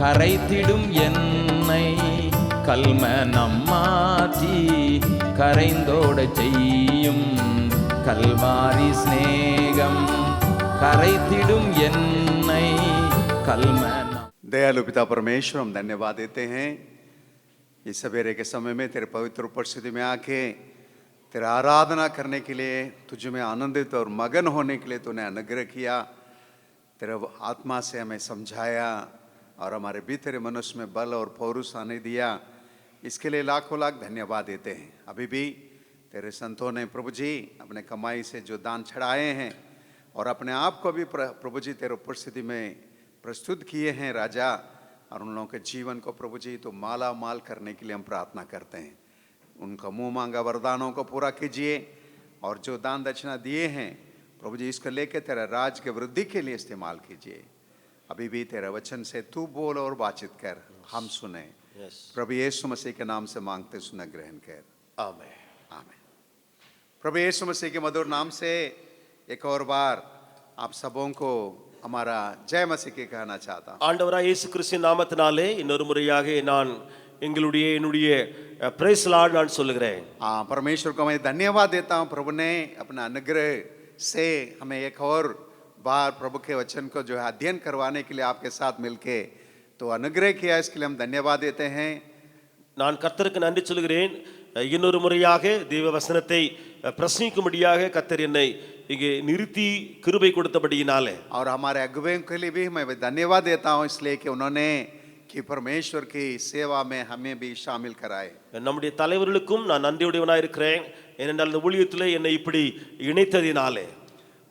கரைத்திடும் என்னை கல்மனம் மாற்றி கரைந்தோட செய்யும் கல்வாரி ஸ்நேகம் கரைத்திடும் என்னை கல்மனம்। दयालु पिता परमेश्वर, हम धन्यवाद देते हैं इस सवेरे के समय में तेरे पवित्र उपस्थिति में आके तेरा आराधना करने के लिए, तुझ में आनंदित और मगन होने के लिए तूने अनुग्रह किया। तेरे आत्मा से हमें समझाया और हमारे भीतर मनुष्य में बल और पौरुष आने दिया। इसके लिए लाखों लाख धन्यवाद देते हैं। अभी भी तेरे संतों ने प्रभु जी अपने कमाई से जो दान चढ़ाए हैं और अपने आप को भी प्रभु जी तेरे उपस्थिति में प्रस्तुत किए हैं राजा, और उन लोगों के जीवन को प्रभु जी तो माला माल करने के लिए हम प्रार्थना करते हैं। उनका मुंह मांगा वरदानों को पूरा कीजिए, और जो दान दक्षिणा दिए हैं प्रभु जी इसको लेकर तेरा राज के वृद्धि के लिए इस्तेमाल कीजिए। अभी भी तेरा वचन से तू बोल और बातचीत कर, हम सुने। प्रभु यीशु मसीह के नाम से मांगते सुना ग्रहण कर, आमीन आमीन। प्रभु यीशु मसीह के मधुर नाम से एक और बार आप सबों को हमारा जय मसीह के कहना चाहता हूं। ஆண்டவராய் இயேசு கிறிஸ்துவின் நாமத்தினாலே இன்னொரு முறையாக நான் என்னுடைய பிரைஸ் லார்ட் நான் சொல்லுகிறேன்। हाँ, परमेश्वर को मैं धन्यवाद देता हूं। प्रभु ने अपना अनुग्रह से हमें एक और बार प्रभु के वचन को जो है अध्ययन करवाने के लिए आपके साथ मिलके तो अनुग्रह किया, इसके लिए हम धन्यवाद देते हैं। நான் கர்த்தருக்கு நன்றி சொல்கிறேன்। இன்னொரு முறையாக தேவ வசனத்தை பிரசங்கிக்கும்படியாக கர்த்தர் என்னை இங்கே நிறுத்தி கிருபை கொடுத்தபடியினாலே, और हमारे अगुवें के लिए भी मैं धन्यवाद देता हूं इसलिए कि उन्होंने कि परमेश्वर की सेवा में हमें भी शामिल कराए। நம்முடைய தலைவர்களுக்கும் நான் நன்றியுடையவனாய் இருக்கிறேன், ஏனென்றால் இந்த ஊழியத்திலே என்னை இப்படி இணைத்ததினாலே।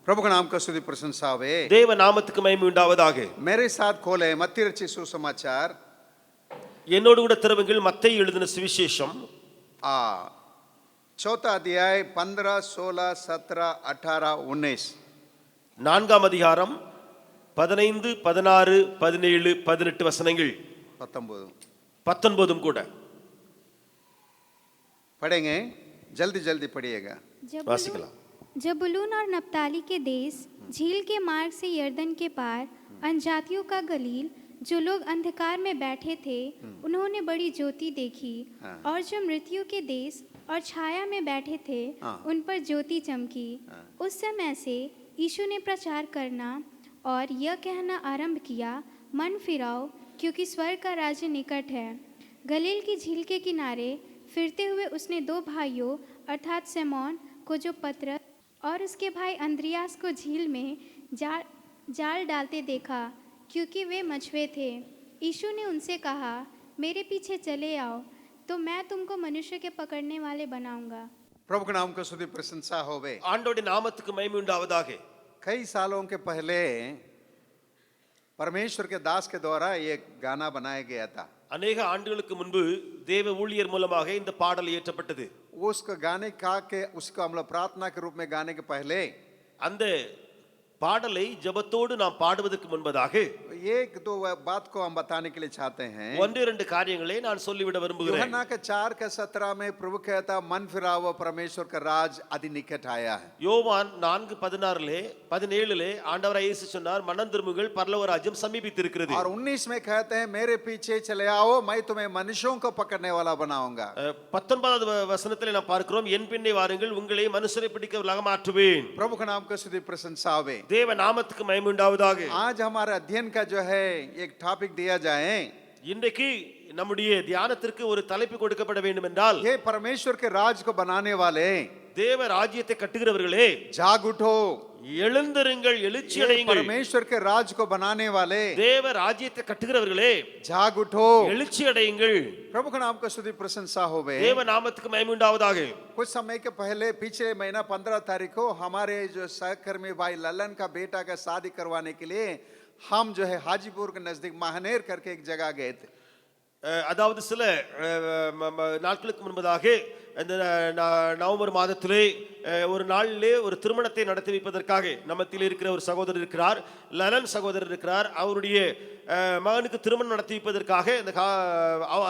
प्रभु का नाम का स्तुति प्रशंसा हो। தேவ நாமத்துக்கு மகிமை உண்டாவதாக। मेरे साथ खोले मत्ती रचित सुसमाचार, என்னோடு கூட திறவுங்கள் மத்தேயு எழுதின சுவிசேஷம் 4 अध्याय 15, 16, 17, 18, 19। 4ஆம் அதிகாரம் 15, 16, 17, 18 வசனங்கள், 19 கூட पढ़ेंगे, जल्दी जल्दी पढ़िएगा। जबूलून और नप्ताली के देश, झील के मार्ग से यरदन के पार, अनजातियों का गलील, जो लोग अंधकार में बैठे थे उन्होंने बड़ी ज्योति देखी। और जो मृत्यु के देश और छाया में बैठे थे उन पर ज्योति चमकी। उस समय से यीशु ने प्रचार करना और यह कहना आरंभ किया, मन फिराओ क्योंकि स्वर्ग का राज्य निकट है। गलील की झील के किनारे फिरते हुए उसने 2 भाइयों अर्थात सिमोन को जो पतरस और उसके भाई अंद्रियास को झील में जाल डालते देखा, क्योंकि वे मछुए थे। यीशु ने उनसे कहा, मेरे पीछे चले आओ तो मैं तुमको मनुष्य के पकड़ने वाले बनाऊंगा। प्रभु के नाम को स्तुति प्रशंसा होवे। ஆண்டவருடைய நாமத்துக்கு மகிமை உண்டாவதாக। कई सालों के पहले परमेश्वर के दास के द्वारा ये गाना बनाया गया था। अनेक ஆண்டுகளுக்கு முன்பு தேவ ஊழியர் மூலமாக இந்த பாடல் இயற்றப்பட்டது। उसको गाने का के उसको हम लोग प्रार्थना के रूप में गाने के पहले அந்த பாடலை ஜெபத்தோடு நாம் பாடுவதற்கு முன்பதாக एक दो बात को हम बताने के लिए चाहते हैं। ஒன்று இரண்டு காரியங்களை நான் சொல்லிவிட விரும்புகிறேன்। यूहन्ना के 4:17 में प्रभु कहता, मन फिराओ परमेश्वर का राज अति निकट आया है। யோவான் 4:17 ஆண்டவராய் இயேசு சொன்னார், மனம் திரும்புங்கள் பரலோக ராஜ்யம் சமீபித்திருக்கிறது। और 19 में कहते हैं, मेरे पीछे चले आओ मैं तुम्हें मनुष्यों को पकड़ने वाला बनाऊंगा। 19வது வசனத்திலே நாம் பார்க்கிறோம், என் பின்னே வாருங்கள் உங்களை மனுஷரை பிடிக்கிறவர்களாக மாற்றுவேன்। प्रभु का नाम का स्तुति प्रशंसा हो। தேவ நாமத்துக்கு மகிமை உண்டாவதாக। आज हमारा अध्ययन का जो है एक टॉपिक दिया जाए, இன்றைக்கு நம்முடைய தியானத்திற்கு ஒரு தலைப்பு கொடுக்கப்பட வேண்டும் என்றால், ये परमेश्वर के राज को बनाने वाले, தேவ ராஜ்யத்தை கட்டுகிறவர்களே जाग उठो, எழுந்திருங்கள், எழுச்சி அடையுங்கள்। परमेश्वर के राज को बनाने वाले, தேவ ராஜ்யத்தை கட்டுகிறவர்களே जाग उठो, எழுச்சி அடையுங்கள்। प्रभु का नाम का स्तुति प्रशंसा होवे। தேவ நாமத்துக்கு மகிமை உண்டாவதாக। कुछ समय के पहले पिछले महीना 15 तारीख को हमारे जो सहकर्मी भाई ललन का बेटा का शादी करवाने के लिए हम जो है हाजीपुर के नजदीक महानेर करके एक जगह गए थे। அதாவது சில நாட்களுக்கு முன்பதாக இந்த நவம்பர் மாதத்திலே ஒரு நாளிலே ஒரு திருமணத்தை நடத்தி வைப்பதற்காக நம்மத்தில் இருக்கிற ஒரு சகோதரர் இருக்கிறார், லலன் சகோதரர் இருக்கிறார்। அவருடைய மகனுக்கு திருமணம் நடத்தி வைப்பதற்காக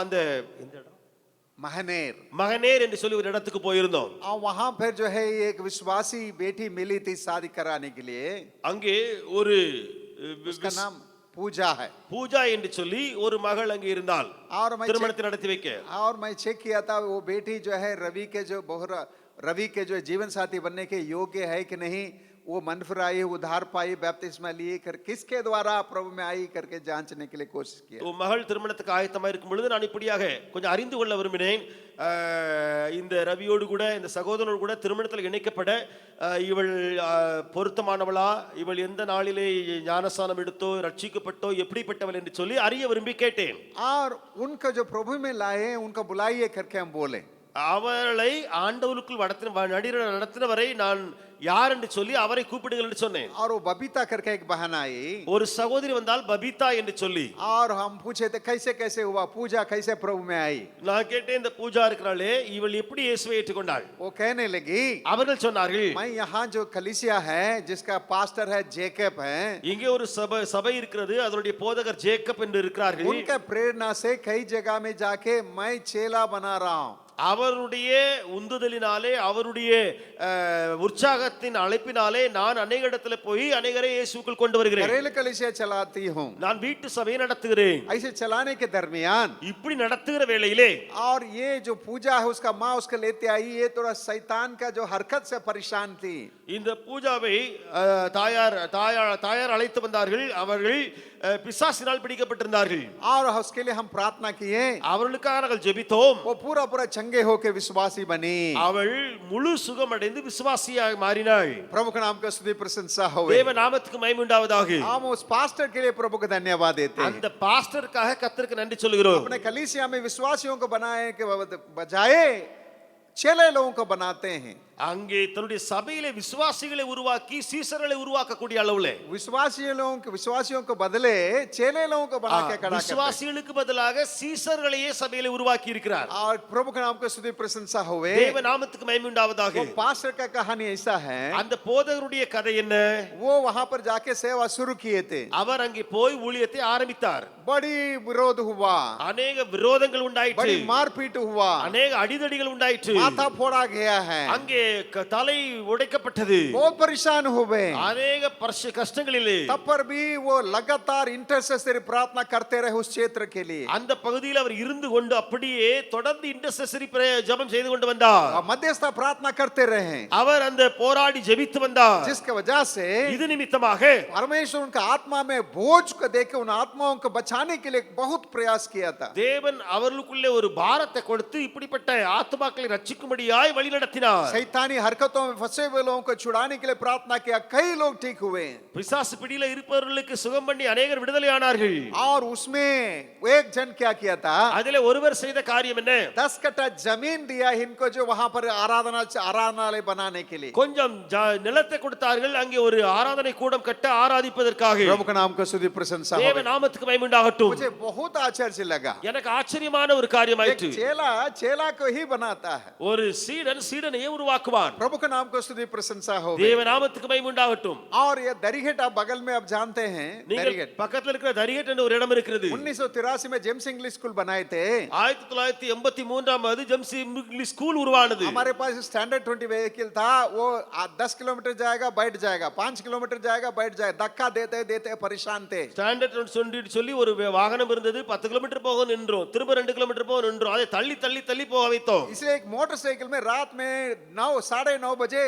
அந்த महनेर என்று சொல்லி ஒரு இடத்துக்கு போயிருந்தோம்। और वहां फिर जो है एक विश्वासी बेटी मिली थी शादी कराने के लिए। அங்கே ஒரு उसका नाम पूजा है। பூஜா என்று சொல்லி ஒரு மகள் அங்கே இருந்தால் और मैं திருமணத்தை நடத்தி வைக்க चेक किया था वो बेटी जो है रवि के जो जीवन साथी बनने के योग्य है कि नहीं, वो मन फिर आई, उधार पाई, बैप्तिस्मा लिए कर किसके द्वारा प्रभु में आई करके जांचने के लिए कोशिश किया। உன் மகள் திருமணத்துக்கு ஆயத்தமா இருக்கும் பொழுது நான் இப்படியாக கொஞ்சம் அறிந்து கொள்ள விரும்பினேன். இந்த ரவியோடு கூட இந்த சகோதரனோடு கூட திருமணத்தில் இணைக்கப்பட இவள் பொருத்தமானவளா, இவள் எந்த நாளிலே ஞானஸ்நானம் எடுத்தோ ரட்சிக்கப்பட்டோ எப்படிப்பட்டவள் என்று சொல்லி அறிய விரும்பி கேட்டேன். और उनका जो प्रभु में लाए उनका बुलाइए करके हम बोले। அவளை ஆண்டவருக்குள் நடத்தினவரை நான் யார் என்று சொல்லி அவரை கூப்பிடுங்கள் என்று சொன்னேன். और वो बबीता करके एक बहन आई, ஒரு சகோதரி வந்தால் பபிதா என்று சொல்லி. और हम पूछे थे कैसे कैसे हुआ पूजा, कैसे प्रभु में आई। நான் கேட்டேன் இந்த பூஜா இருக்கிறாளே இவள் எப்படி இயேசுவை ஏற்றுக்கொண்டாள்? वो कहने लगी அவர்கள் சொன்னார்கள் मैं यहाँ जो कलीसिया है जिसका पास्टर है जेकब है, இங்கே ஒரு சபை இருக்கிறது, அதனுடைய போதகர் ஜேக்கப் என்று இருக்கிறார்கள். उनके प्रेरणा से कई जगह में जाके मैं चेला बना रहा हूँ। அவருடைய உந்துதலினாலே அவருடைய உற்சாகத்தின் அழைப்பினாலே நான் அநேக இடத்துல போய் அநேகரை இயேசுக்குள் கொண்டு வருகிறேன். घरेलू कलीसिया चलाती हूँ, நான் வீட்டு சபையை நடத்துகிறேன். ऐसे चलाने के दरमियान இப்படி நடத்துகிற வேளையிலே और ये जो पूजा है उसका माँ उसको लेते आई, ये थोड़ा शैतान का जो हरकत से परेशान थी। இந்த பூஜாவை தாயார் அழைத்து வந்தார்கள். அவர்கள் பிசாசினால் பிடிக்கப்பட்டிருந்தார்கள். और उसके लिए हम प्रार्थना किए, அவர்களுக்காக நாங்கள் ஜெபித்தோம். वो पूरा पूरा चंगे होके विश्वासी बनी, அவள் முழு சுகமடைந்து விசுவாசியாக மாறினாள். प्रभु के नाम का स्तुति प्रशंसा होवे। தேவ நாமத்துக்கு மகிமை உண்டாவதாக. हम उस पास्टर के लिए प्रभु को धन्यवाद देते हैं। அந்த பாஸ்டருக்காக கர்த்தருக்கு நன்றி சொல்கிறோம். अपने कलीसिया में विश्वासियों को बनाए के बजाय चेले लोगों को बनाते हैं। அங்கே தன்னுடைய சபையிலே விசுவாசிகளை உருவாக்கி சீசர்களை உருவாக்கக்கூடிய அளவுல विश्वासियों को बदले चेले लोगों को बना के खड़ा करते हैं। விசுவாசிகளுக்கு பதிலாக சீசர்களையே சபையிலே உருவாக்கி இருக்கிறார். और प्रभु के नाम को स्तुति प्रशंसा होवे। தேவ நாமத்துக்கு மகிமை உண்டாவதாக. वो पास्टर का कहानी ऐसा है, அந்த போதகருடைய கதை என்ன? वो वहां पर जाके सेवा शुरू किए थे, அவர் அங்கே போய் ஊழியத்தை ஆரம்பித்தார். बड़ी विरोध हुआ, அநேக விரோதங்கள் உண்டாயிற்று, बड़ी मारपीट हुआ, அநேக அடிதடிகள் உண்டாயிற்று, माथा फोड़ा गया है, அங்கே தலை உடைக்கப்பட்டது, बहुत परेशान हुए। அநேக கஷ்டங்களிலே तब पर भी वो लगातार इंटरसेसरी प्रार्थना करते रहे उस क्षेत्र के लिए। அந்த பகுதியில் அவர் இருந்து கொண்டு அப்படியே தொடர்ந்து இன்டர்செசரி ஜெபம் செய்து கொண்டு வந்தார். मध्यस्थ प्रार्थना करते रहे, அவர் அந்த போராடி ஜெபித்து வந்தார். जिसके वजह से இது நிமித்தமாக परमेश्वर उनका आत्मा में बोझ को देके उन आत्माओं को बचाने के लिए बहुत प्रयास किया था। தேவன் அவர்களுக்குள்ளே ஒரு பாரத்தை கொடுத்து இப்படிப்பட்ட ஆத்துமாக்களை ரட்சிக்கும்படியாய் வழி நடத்தினார். शैतानी हरकतों में फंसे हुए लोगों को छुड़ाने के लिए प्रार्थना किया, कई लोग ठीक हुए। பிசாசு பிடியில இருப்பவர்களுக்கு சுகம் பண்ணி अनेகர் விடுதலையானார்கள். और उसमें एक जन क्या किया था, அதிலே ஒருவர் செய்த காரியம் என்ன? 10 कट्ठा जमीन दिया इनको जो वहां पर आराधनालय बनाने के लिए। கொஞ்சம் நிலத்தை கொடுத்தார்கள் அங்கே ஒரு ஆராதனை கூடம் கட்ட ஆராதிப்பதற்காக. प्रभु के नाम को स्तुति प्रशंसा हो। தேவ நாமத்துக்கு மகிமை உண்டாகட்டும். मुझे बहुत आश्चर्य लगा, எனக்கு ஆச்சரியமான ஒரு காரியம் ஆயிற்று. चेला को ही बनाता है, ஒரு சீடனையே உருவாக்குவான். प्रभु के नाम को स्तुति प्रशंसा हो। தேவ நாமத்துக்கு மகிமை உண்டாகட்டும். और ये दरिघट आप बगल में आप जानते हैं, நீங்கள் பக்கத்துல இருக்கிற தரிகட் என்ற ஒரு இடம் இருக்கிறது. 1983 में जेम्स इंग्लिश स्कूल बनाए थे। 1983 ஆம் जेम्स इंग्लिश स्कूल उर्वानது. हमारे पास स्टैंडर्ड 20 व्हीकल था, वो 10 किलोमीटर जाएगा बैठ जाएगा, 5 किलोमीटर जाएगा बैठ जाएगा, धक्का देते देते परेशान थे। ஸ்டாண்டர்ட் சொல்லி ஒரு வாகனம் இருந்தது, 10 கிலோமீட்டர் போக நின்றோம், திரும்ப 2 கிலோமீட்டர் போக நின்றோம், அதை தள்ளி தள்ளி தள்ளி போக வைத்தோம். इसलिए एक मोटरसाइकिल में रात में 9 साढ़े 9 बजे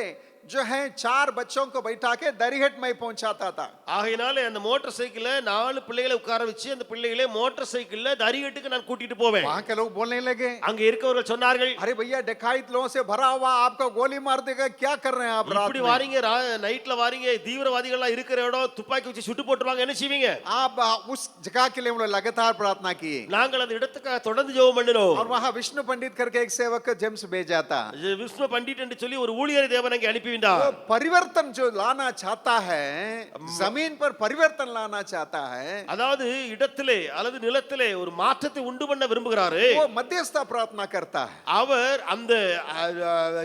जो है 4 बच्चों को बैठा के दरिहट में पहुंचाता था। ஆகையினால அந்த மோட்டார் சைக்கிள்ல 4 பிள்ளைகளை உட்கார வச்சு அந்த பிள்ளைகளை மோட்டார் சைக்கிள்ல தரிகட்டுக்கு நான் கூட்டிட்டு போவேன். वहां के लोग बोलने लगे, அங்க இருக்கவர்கள் சொன்னார்கள், अरे भैया डकैत लोगों से भरा हुआ, आपको गोली मार देगा, क्या कर रहे हैं आप रात இப்படி में? வாரீங்க, நைட்ல வாரீங்க, தீவிரவாதிகள் எல்லாம் இருக்கிற இடம், துப்பாக்கி வச்சு சுட்டு போட்டுருவாங்க, என்ன செய்வீங்க? आप उस जगह के लिए हम लोग लगातार प्रार्थना किए। நாங்கள் அந்த இடத்துக்கு தொடர்ந்து ஜெபம் பண்ணினோம். और वहां विष्णु पंडित करके एक सेवक को जेम्स भेजा था। விஷ்ணு பண்டிட் என்று சொல்லி ஒரு ஊழியரை தேவன் அங்கே அனுப்பி விட்டார். परिवर्तन जो लाना चाहता है, जमीन पर परिवर्तन लाना चाहता है, அதாவது இடத்திலே அல்லது நிலத்திலே ஒரு மாற்றத்தை உண்டு பண்ண விரும்புகிறாரு. वो मध्यस्थ प्रार्थना करता है, அவர் அந்த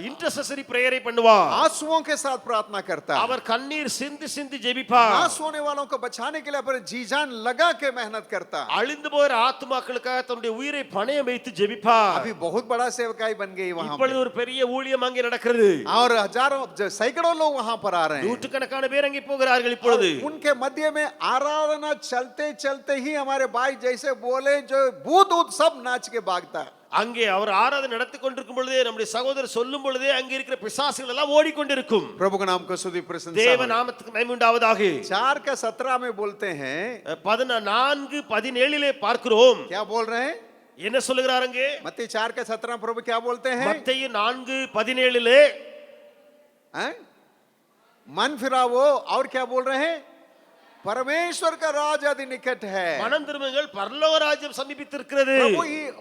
இன்டர்செசரி பிரேயரை பண்ணுவார். आंसुओं के साथ प्रार्थना करता है, அவர் கண்ணீர் சிந்தி சிந்தி ஜெபிப்பார். नाश होने वालों को बचाने के लिए अपने जी जान लगा के मेहनत करता है। அழிந்து போகிற ஆத்துமாக்களுக்காக தன்னுடைய உயிரை பணயம் வைத்து ஜெபிப்பார். अभी बहुत बड़ा सेवकाई बन गई वहां இப்பொழுது ஒரு பெரிய ஊழியம் அங்கே நடக்கிறது. और हजारों सैकड़ों लोग वहां पर आ रहे हैं। நூற்றுக்கணக்கான பேர் அங்கே போகிறார்கள் இப்பொழுது उनके मध्य में आराधना चलते चलते ही हमारे भाई जैसे बोले जो भूत ऊत सब नाच के भागता है। அங்கே அவர் ஆராதனை நடத்தி கொண்டிருக்கும் பொழுதே நம்முடைய சகோதரர் சொல்லும் பொழுதே அங்கே இருக்கிற பிசாசுகள் எல்லாம் ஓடிக்கொண்டிருக்கும். प्रभु के नाम को स्तुति प्रशंसा தேவ हो। நாமத்துக்கு மகிமை உண்டாவதாக. 4:17 में बोलते हैं 14:17 பார்க்கிறோம். क्या बोल रहे हैं? என்ன சொல்லுகிறார் அங்கே? मत्ती 4:17 प्रभु क्या बोलते हैं? மத்தேயு 4:17 हैं? मन फिरावो और क्या बोल रहे हैं? परमेश्वर का राज अति निकट है। மனம் திரும்புங்கள் பரலோக ராஜ்யம் சமீபித்திருக்கிறது.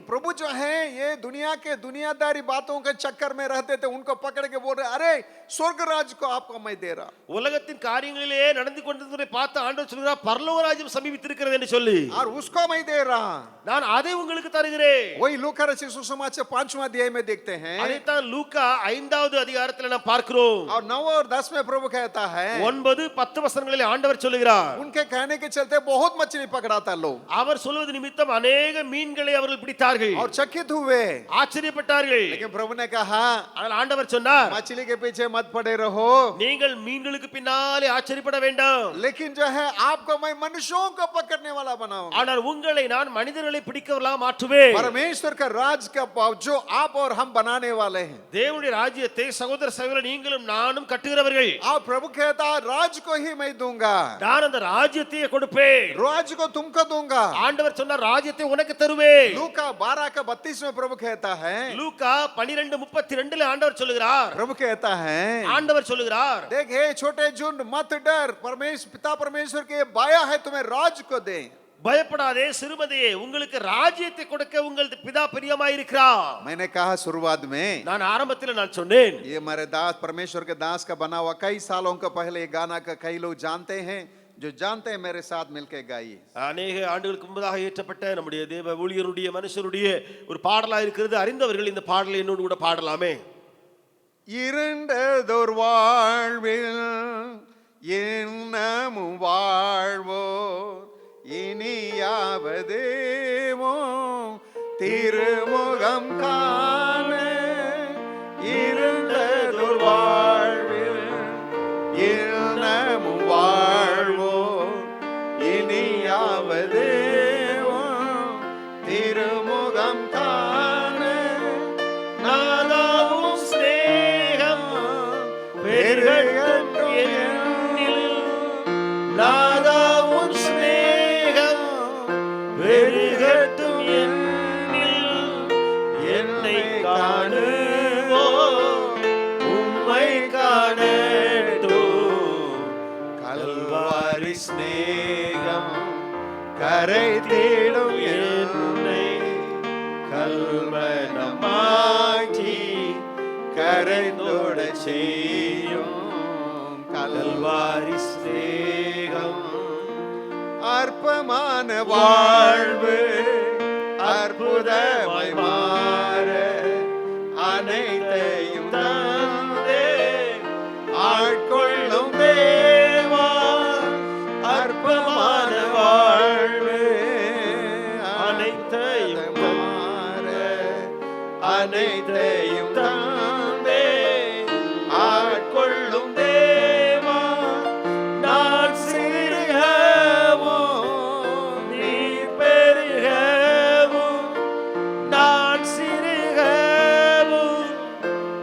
प्रभु जो है ये दुनिया के दुनियादारी बातों के चक्कर में रहते थे, उनको पकड़ के बोल रहे अरे स्वर्ग राज को आपको मैं दे रहा। உலகத்தின் காரியங்களிலே நடந்து கொண்டிருந்ததை பார்த்து ஆண்டவர் சொல்கிறார் பரலோக ராஜ்யம் சமீபித்திருக்கிறது என்று சொல்லி और उसको मैं दे रहा। நான் அதை உங்களுக்கு தருகிறேன். वही लूका रचित सुसमाचार 5वां अध्याय में देखते हैं। அதைத்தான் லூக்கா 5வது அதிகாரத்தில் நாம் பார்க்கிறோம். और 9 और 10 में प्रभु कहता है 9-10 வசனங்களில் ஆண்டவர் சொல்லுகிறார் उनके कहने के चलते बहुत मछली पकड़ाता लोग அவர் சொல்வது நிமித்தம் अनेक மீன்களை அவர்கள் பிடித்தார்கள் और चकित हुए, ஆச்சரியப்பட்டார்கள். लेकिन प्रभु ने कहा ஆனால் ஆண்டவர் சொன்னார் मछली के पीछे मत पड़े रहो, நீங்கள் மீன்களுக்கு பின்னாலே ஆச்சரியப்பட வேண்டாம். लेकिन जो है आपको मैं मनुष्यों को पकड़ने वाला बनाऊंगा। ஆனால் உங்களை நான் மனிதர்களை பிடிக்கவர்களாக மாற்றுவேன். परमेश्वर का राज का पाव जो आप और हम बनाने वाले हैं। தேவனுடைய ராஜ்யத்தை சகோதர சகோதரர் நீங்களும் நானும் கட்டுகிறவர்கள். और प्रभु कहता राज को ही मैं दूंगा, நான் அந்த ராஜ்யத்தை கொடுப்பேன். राज को तुमको दूंगा। ஆண்டவர் சொன்னார் ராஜ்யத்தை உனக்கு தருவேன். लूका 12:32 में प्रभु कहता है, லூக்கா 12:32 ஆண்டவர் சொல்லுகிறார். प्रभु कहता है ஆண்டவர் சொல்லுகிறார் देख हे छोटे झुंड मत डर, परमेश्वर पिता परमेश्वर के बाया है तुम्हें राज को दे। பயப்படாதே சிறுமதியே உங்களுக்கு ராஜ்யத்தை கொடுக்க உங்கள் பிதா பிரியமாய் இருக்கிறார். मैंने कहा शुरुआत में நான் ஆரம்பத்தில் நான் சொன்னேன் ये हमारे दास परमेश्वर के दास का बना हुआ कई सालों का पहले ये गाना का कई लोग जानते हैं, जो जानते हैं मेरे साथ मिलकर गाइए। அநேக ஆண்டுகளுக்கு முன்பதாக இயற்றப்பட்ட நம்முடைய தேவ ஊழியருடைய மனுஷருடைய ஒரு பாடலா இருக்கிறது. அறிந்தவர்கள் இந்த பாடலை என்னோடு கூட பாடலாமே. இருண்டதொரு வாழ்வில் என்னமும் வாழ்வோ இனியாவதேமோ திருமுகம் காண, இருண்டதொரு வாழ்வில் என்னமும் வாழ்வோ இனியாவதேமோ திருமுகம் காண, நாதாவும் ஸ்நேகம் பெருகட்டும் என்னில். நாதாவும் ஸ்நேகம் பெருகட்டும் என்னில். என்னை காணுவோ உம்மை காணட்டும். கல்வாரி ஸ்நேகம் கரை தேடும் என்னை கல்வனமாக்கி கரைந்தோட செய்யும் கல்வாரி ஸ்நேகம். அற்பமான வாழ்வு அற்புதமாய் மாற அனைத்தையும் தந்தே ஆட்கொள்ளும் தேவா. அற்பமான வாழ்வு அனைத்தையும் மாற அனைத்தையும் தந்தே ஆட்கொள்ளும் தேவா. நான் சிறுகவும் நீர் பெருகவும். நான் சிறுகவும்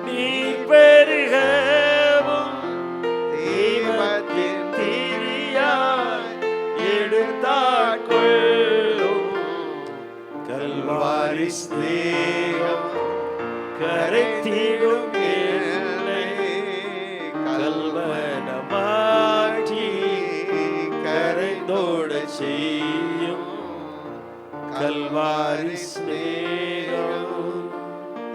நீர் பெருகவும். தீபத்தின் தீரியாய் எடுத்தாட்கொள்ளும். கல்வாரி ஸ்நேகம் கரைத்திடும் என்னை கல்வனமாக்கி கரைந்தோட செய்யும் கல்வாரி ஸ்நேகம்.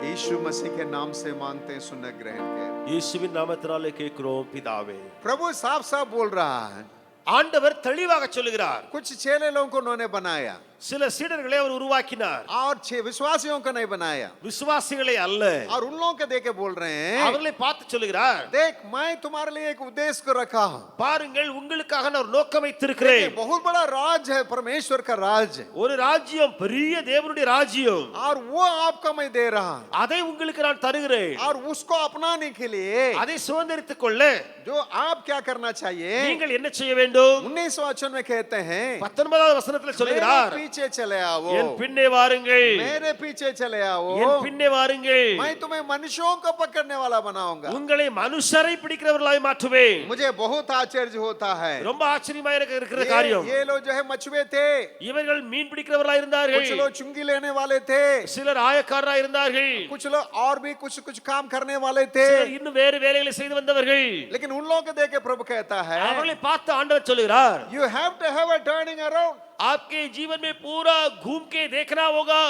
यीशु मसीह के नाम से मांगते हैं, सुनना ग्रहण करें। இயேசுவின் நாமத்தினாலே கேட்கிறோம் பிதாவே. प्रभु साफ साफ बोल रहा है, ஆண்டவர் தெளிவாக சொல்லுகிறார். कुछ चेले लोगों को उन्होंने बनाया, சில சீடர்களை அவர் உருவாக்கினார், और 6 विश्वासियों को नहीं बनाया। விசுவாசிகளை அல்ல. और उन लोगों को देख के बोल रहे हैं, அவர்களை பார்த்து சொல்லுகிறார், देख मैं तुम्हारे लिए एक उद्देश्य को रखा हूं। பாருங்கள் உங்களுக்காக நான் ஒரு நோக்கம் வைத்திருக்கிறேன். देखिए, बहुत बड़ा राज है, परमेश्वर का राज है, ஒரு ராஜ்யம், பெரிய தேவனுடைய ராஜ்யம், और वो आपको मैं दे रहा हूं। அதை உங்களுக்கு நான் தருகிறேன். और उसको अपनाने के लिए அதை சுதந்திரித்துக் கொள்ள जो आप क्या करना चाहिए, நீங்கள் என்ன செய்ய வேண்டும்? 19 वचन में कहते हैं, 19வது வசனத்தில் मेरे சொல்லுகிறார், पीछे चले आओ, என் பின்னே வாருங்கள், मेरे पीछे चले आओ, என் பின்னே வாருங்கள், मैं तुम्हें मनुष्यों को पकड़ने वाला बनाऊंगा। உங்களை மனுஷரை பிடிக்கிறவர்களாய் மாற்றுவேன். मुझे बहुत आश्चर्य होता है, ரொம்ப ஆச்சரியமா இருக்கிற காரியம், ये लोग जो है मछुए थे, இவர்கள் மீன் பிடிக்கிறவர்களாய் இருந்தார்கள், कुछ लोग चुंगी लेने वाले थे, சிலர் ஆயக்காரராய் இருந்தார்கள், कुछ लोग और भी कुछ काम करने वाले थे, சிலர் இன்னும் வேறு வேலைகளை செய்து வந்தவர்கள். लेकिन उन लोगों को देख के प्रभु कहता है, அவர்களை பார்த்து ஆண்டவர் சொல்லுகிறார், you have to have a turning around। आपके जीवन में पूरा घूम के देखना होगा.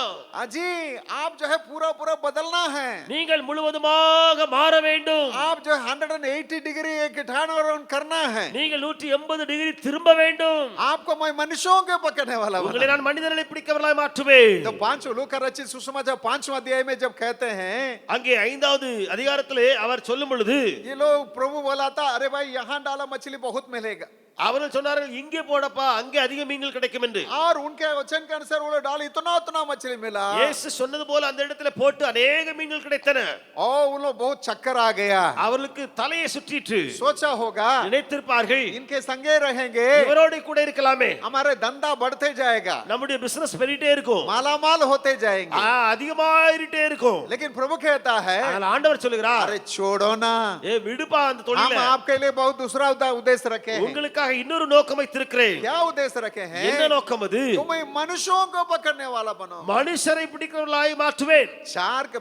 अजी आप जो है पूरा पूरा बदलना है, நீங்கள் முழுவதுமாக மாற வேண்டும். आप जो 180 डिग्री एक टर्न अराउंड करना है, நீங்கள் 180 டிகிரி திரும்ப வேண்டும். आपको मैं मनुष्यों के पकड़ने वाला உங்களை बना। நான் மனிதர்களை பிடிக்கிறவர்களாய் மாற்றுவேன். तो 5 लूका रचित सुसमाचार 5वां अध्याय में जब कहते हैं, அங்கே 5வது அதிகாரத்திலே அவர் சொல்லும் பொழுது, ये लोग प्रभु बोला था, अरे भाई यहाँ डाला मछली बहुत मिलेगा, அவர்கள் சொன்னார்கள், இங்கே போடப்பா, அங்கே அதிக மீன்கள் கிடைக்கும் என்று. और उनके वचन के अनुसार वो लोग डाल इतना उतना मछली मिला, இயேசு சொன்னது போல அந்த இடத்துல போட்டு अनेक மீன்கள் கிடைத்தன. और उन लोग बहुत चक्कर आ गया, அவர்களுக்கு தலையை சுற்றிட்டு सोचा होगा நினைத்திருப்பார்கள், इनके संगे रहेंगे, இவரோடு கூட இருக்கலாமே, हमारे धंधा बढ़ते जाएगा, நம்முடைய பிசினஸ் பெருகிட்டே இருக்கும், मालामाल होते जाएंगे। அதிகமாயிட்டே இருக்கும். लेकिन प्रभु कहता है, ஆனால் ஆண்டவர் சொல்லுகிறார், अरे छोड़ो ना, ஏ விடுப்பா அந்த हम தொழிலை, आपके लिए बहुत दूसरा उद्देश्य रखे हैं। உங்களுக்காக இன்னொரு நோக்கம் வைத்திருக்கிறேன். क्या उद्देश्य रखे हैं? என்ன நோக்கம் அது? तुम्हें मनुष्यों को पकड़ने वाला बनो। மனுஷரை பிடிக்கிறவர்களாய் மாற்றுவேன்.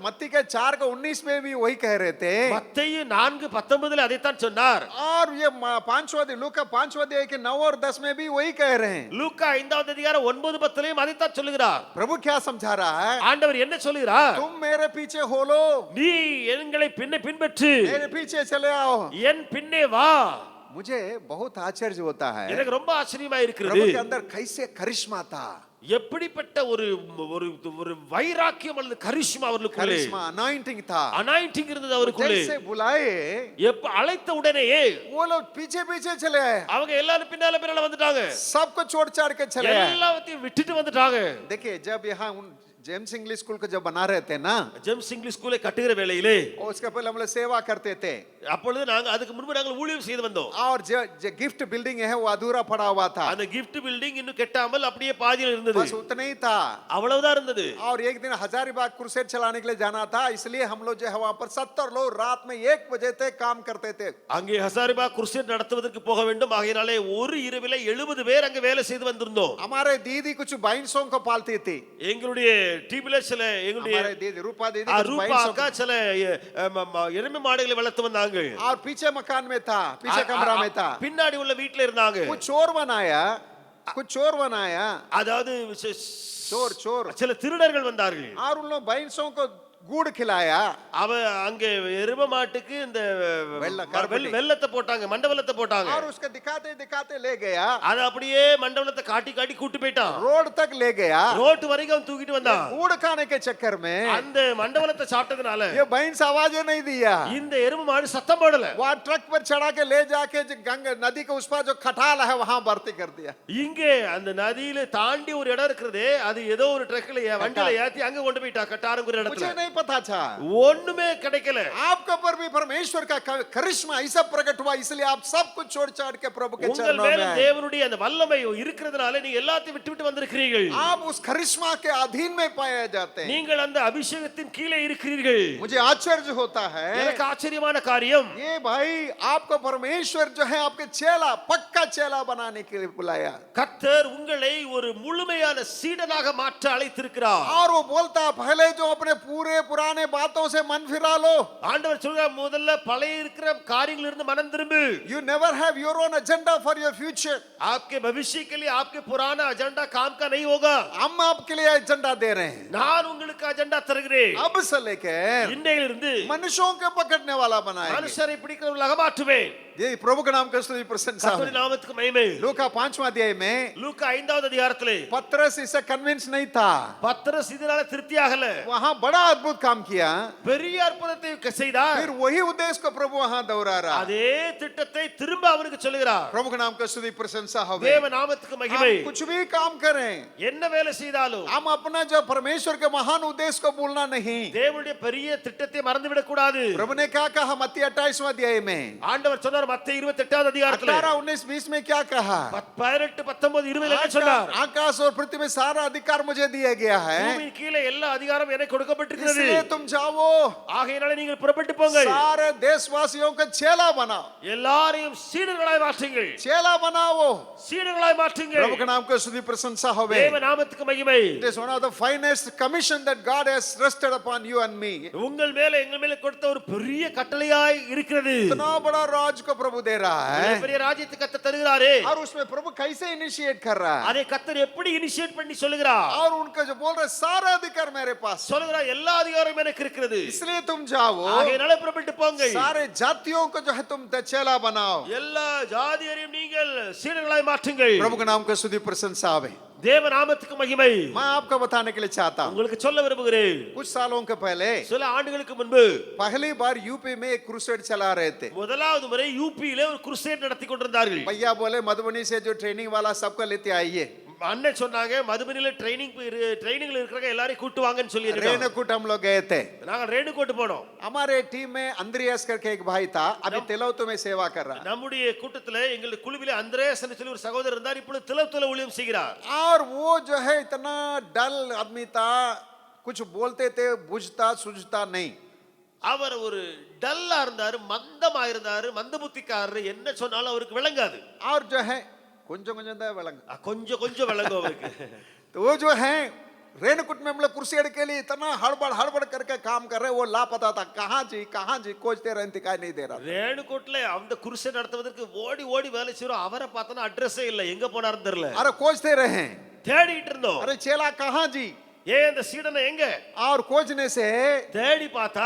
मत्ती के 4:19 में भी वही कह रहे थे, மத்தேயு 4:19 அதைத்தான் சொன்னார். और ये 5वां लूका 5वां अध्याय के 9 और 10 में भी वही कह रहे हैं। லூக்கா 5வது அதிகாரம் 9:10 அதைத்தான் சொல்லுகிறார். प्रभु क्या समझा रहा है? ஆண்டவர் என்ன சொல்லுகிறார்? तुम मेरे पीछे हो लो, நீ எங்களை பின்பற்று, मेरे पीछे चले आओ। என் பின்னே வா. मुझे बहुत आश्चर्य होता है, எனக்கு ரொம்ப ஆச்சரியமா இருக்கிறது, प्रभु के अंदर कैसे करिश्मा था, எப்படிப்பட்ட ஒரு ஒரு ஒரு வைராக்கியம் அல்லது கரிஷ்மா அவர்களுக்குள்ளே, करिश्मा अनॉइंटिंग था, அனாயிண்டிங் இருந்தது அவருக்குள்ளே. जैसे बुलाए எப்ப அழைத்த உடனேயே वो लोग पीछे पीछे चले आए, அவங்க எல்லாரும் பின்னால வந்துட்டாங்க, सबको छोड़ छाड़ के चले आए। எல்லாத்தையும் விட்டுட்டு வந்துட்டாங்க. देखिए जब यहाँ जेम्स इंग्लिश स्कूल को जब बना रहे थे ना, ஜேம்ஸ் இங்கிலீஷ் ஸ்கூலை கட்டுகிற வேளையிலே, और उसके पहले हम लोग सेवा करते थे, அப்பொழுது நாங்க அதுக்கு முன்பு நாங்கள் ஊழியம் செய்து வந்தோம். और जो गिफ्ट बिल्डिंग है वो अधूरा पड़ा हुआ था, அந்த gift பில்டிங் இன்னும் கட்டாமல் அப்படியே பாதியில் இருந்தது, बस उतना ही था। அவ்வளவுதான் இருந்தது. और एक दिन हजारीबाग क्रूसेड चलाने के लिए जाना था, इसलिए हम लोग जो है वहां पर 70 लोग रात में 1 बजे तक काम करते थे। அங்கே ஹசாரிபா குருசேட் நடத்துவதற்கு போக வேண்டும், ஆகையினாலே ஒரு இரவிலே 70 பேர் அங்கே வேலை செய்து வந்திருந்தோம். हमारे दीदी कुछ बाइंसों को पालती थी, எங்களுடைய டிபில சில எங்களுடைய हमारे दीदी रूपा दीदी कुछ ரூபா बाइंसों அக்கா சில எருமை மாடுகளை வளர்த்து வந்தாங்க. और पीछे मकान में था, पीछे कमरा में था, பின்னாடி உள்ள வீட்ல இருந்தாங்க. कुछ चोर बनाया, அதாவது चोर சில திருடர்கள் வந்தார்கள். और उन लोग बाइंसों को गुड़ खिलाया, அவ அங்கே எருமை மாட்டுக்கு இந்த வெல்லத்தை போட்டாங்க, மண்ட வெல்லத்தை போட்டாங்க. और उसके दिखाते दिखाते ले गया, அது அப்படியே மண்டபத்தை காட்டி கூட்டி போயிட்டான், रोड तक ले गया, ரோட்டு வரைக்கும் அவன் தூக்கிட்டு வந்தான். गुड़ खाने के चक्कर में அந்த மண்டபத்தை சாப்பிட்டதுனால ये बाइंस आवाज नहीं दिया, இந்த எருமை மாடு சத்தம் போடல, वहाँ ट्रक पर चढ़ा के ले जाके जो गंगा नदी के उस पार जो खटाल है वहां भर्ती कर दिया। இங்கே அந்த நதியில தாண்டி ஒரு இடம் இருக்குதே, அது ஏதோ ஒரு ட்ரக்ல வண்டியில ஏத்தி அங்க கொண்டு போயிட்டா, கட்டாரங்கிற இடத்துல। मुझे नहीं पता था, ஒண்ணுமே கிடைக்கல। आपके ऊपर भी परमेश्वर का करिश्मा ऐसा प्रकट हुआ, इसलिए आप सब कुछ छोड़ छाड़ के प्रभु के உங்கள் चरणों மேல में आए। தேவனுடைய அந்த வல்லமை இருக்கிறதுனால நீங்க எல்லாத்தையும் விட்டு வந்திருக்கிறீர்கள்। आप उस करिश्मा के अधीन में पाए जाते हैं। நீங்கள் அந்த அபிஷேகத்தின் கீழே இருக்கிறீர்கள்। मुझे आश्चर्य होता है, எனக்கு ஆச்சரியமான காரியம், ये भाई आपको परमेश्वर जो है आपके चेला पक्का चेला बनाने के लिए बुलाया, கர்த்தர் உங்களை ஒரு முழுமையான சீடனாக மாற்ற அழைத்திருக்கிறார்। और वो बोलता पहले जो अपने पूरे पुराने बातों से मन फिरा लो। ஆண்டவர் சொல்றார், முதல்ல பழைய இருக்கிற காரியங்களில் இருந்து மனம் திரும்பு। You never have your own agenda for your future. आपके भविष्य के लिए आपके पुराना एजेंडा काम का नहीं होगा। हम आपके लिए एजेंडा दे रहे हैं, நான் உங்களுக்கு அஜெண்டா தருகிறேன்। अब से लेकर இன்றையிலிருந்து मनुष्यों के पकड़ने वाला बनाएंगे। மனுஷரை பிடிக்கிறவர்களாக மாற்றுவேன்। ये प्रभु का नाम का स्तुति प्रशंसा हो। கர்த்தருடைய நாமத்துக்கு மகிமை. लूका 5वां अध्याय में லூக்கா 5வது அதிகாரத்திலே पतरस इससे कन्विंस नहीं था, பத்ரஸ் இதனால திருப்தியாகல, वहां बड़ा अद्भुत काम किया, பெரிய அற்புதத்தை செய்தார். फिर वही उद्देश्य को प्रभु वहां दोहरा रहा। அதே திட்டத்தை திரும்ப அவருக்கு சொல்லுகிறார். प्रभु के नाम का स्तुति प्रशंसा हो। தேவ நாமத்துக்கு மகிமை. हम कुछ भी काम करें, என்ன வேலை செய்தாலும் हम अपना जो परमेश्वर के महान उद्देश्य को भूलना नहीं। தேவனுடைய பெரிய திட்டத்தை மறந்து விடக் கூடாது. प्रभु ने क्या कहा मत्ती 28वां अध्याय में, ஆண்டவர் சொன்னார் மத்தேயு 28வது அதிகாரத்திலே 18, 19, 20 में क्या कहा, 18, 19, 20 என்ன சொன்னார்? आकाश और पृथ्वी में सारा अधिकार मुझे दिया गया है, பூமியின் கீழே எல்லா அதிகாரம் எனக்கு கொடுக்கப்பட்டிருக்கிறது. इसलिए तुम जाओ, ஆகையினால நீங்கள் புறப்பட்டு போங்கள், सारे देशवासियों को चेला बनाओ। எல்லாரையும் சீடர்களாய் மாற்றுங்கள், चेला बनाओ। சீடர்களாய் மாற்றுங்கள். प्रभु के नाम को स्तुति प्रशंसा हो। தேவ நாமத்துக்கு மகிமை. It is one of the finest commission that God has rested upon you and me. உங்கள் மேல எங்கள் மேல கொடுத்த ஒரு பெரிய கட்டளையாய் இருக்கிறது. इतना बड़ा राज को प्रभु दे रहा है, பெரிய ராஜ்யத்தை கர்த்தர் தருகிறாரே. और उसमें प्रभु कैसे इनिशिएट कर रहा है, அதை கர்த்தர் எப்படி இனிஷியேட் பண்ணி சொல்லுகிறார்? और उनका जो बोल रहे सारा अधिकार मेरे पास, சொல்லுகிறார் எல்லா அதிகாரமும் எனக்கு இருக்கிறது. इसलिए तुम जाओ, ஆகையினால புறப்பட்டு போங்கள், सारे जातियों को जो है तुम चेला बनाओ। எல்லா ஜாதியரையும் நீங்கள் சீடர்களாய் மாற்றுங்கள். प्रभु के नाम को स्तुति प्रशंसा हो। தேவ நாமத்துக்கு மகிமை. मैं आपको बताने के लिए चाहता हूँ, உங்களுக்கு சொல்ல விரும்புகிறேன். कुछ सालों के पहले சில ஆண்டுகளுக்கு முன்பு पहली बार यूपी में एक क्रूसेड चला रहे थे। முதலாவது முறை யூபியில ஒரு குருசேட் நடத்தி கொண்டிருந்தார்கள். भैया बोले मधुबनी से जो ट्रेनिंग वाला सबको लेते आइए। அண்ணன் சொன்னாங்க மதுபனில ட்ரைனிங்ல இருக்கிறவங்க எல்லாரையும் கூட்டு வாங்கன்னு சொல்லி இருக்காங்க. रेणुकूट हम लोग गए थे। நாங்க ரேணுகோட் போனோம். हमारे टीम में अंद्रियास करके एक भाई था, अभी तिलौतो में सेवा कर रहा है। நம்முடைய கூட்டத்துல எங்களுடைய குழுவிலே அந்திரேஸ் என்று சொல்லி ஒரு சகோதரர் இருந்தார். இப்பொழுது திலவுத்துல ஊழியம் செய்கிறார். और वो जो है इतना डल आदमी था, कुछ बोलते थे बुझता सुझता नहीं। அவர் ஒரு டல்லா இருந்தாரு, மந்தமா இருந்தாரு, மந்த புத்திக்காரர். என்ன சொன்னாலும் அவருக்கு விளங்காது. और जो है கொஞ்சம் கொஞ்சம் தான் விளங்கு, கொஞ்சம் கொஞ்சம் விளங்கும் அவருக்கு. तो वो जो है रेणुकूट में हम लोग क्रूसेड के लिए इतना हड़बड़ करके काम कर रहे, वो लापता था। कहाँ जी खोजते रहे, दिखाई नहीं दे रहा। ரேணுகோட்ல அந்த குருசை நடத்துவதற்கு ஓடி ஓடி வேலை செய்றோம். அவரை பார்த்தா அட்ரஸே இல்ல, எங்க போனாருன்னு தெரியல. अरे खोजते रहे, தேடிட்டு இருந்தோம். अरे चेला कहाँ जी, ஏன் அந்த சீடனை எங்க? और खोजने से தேடி பார்த்தா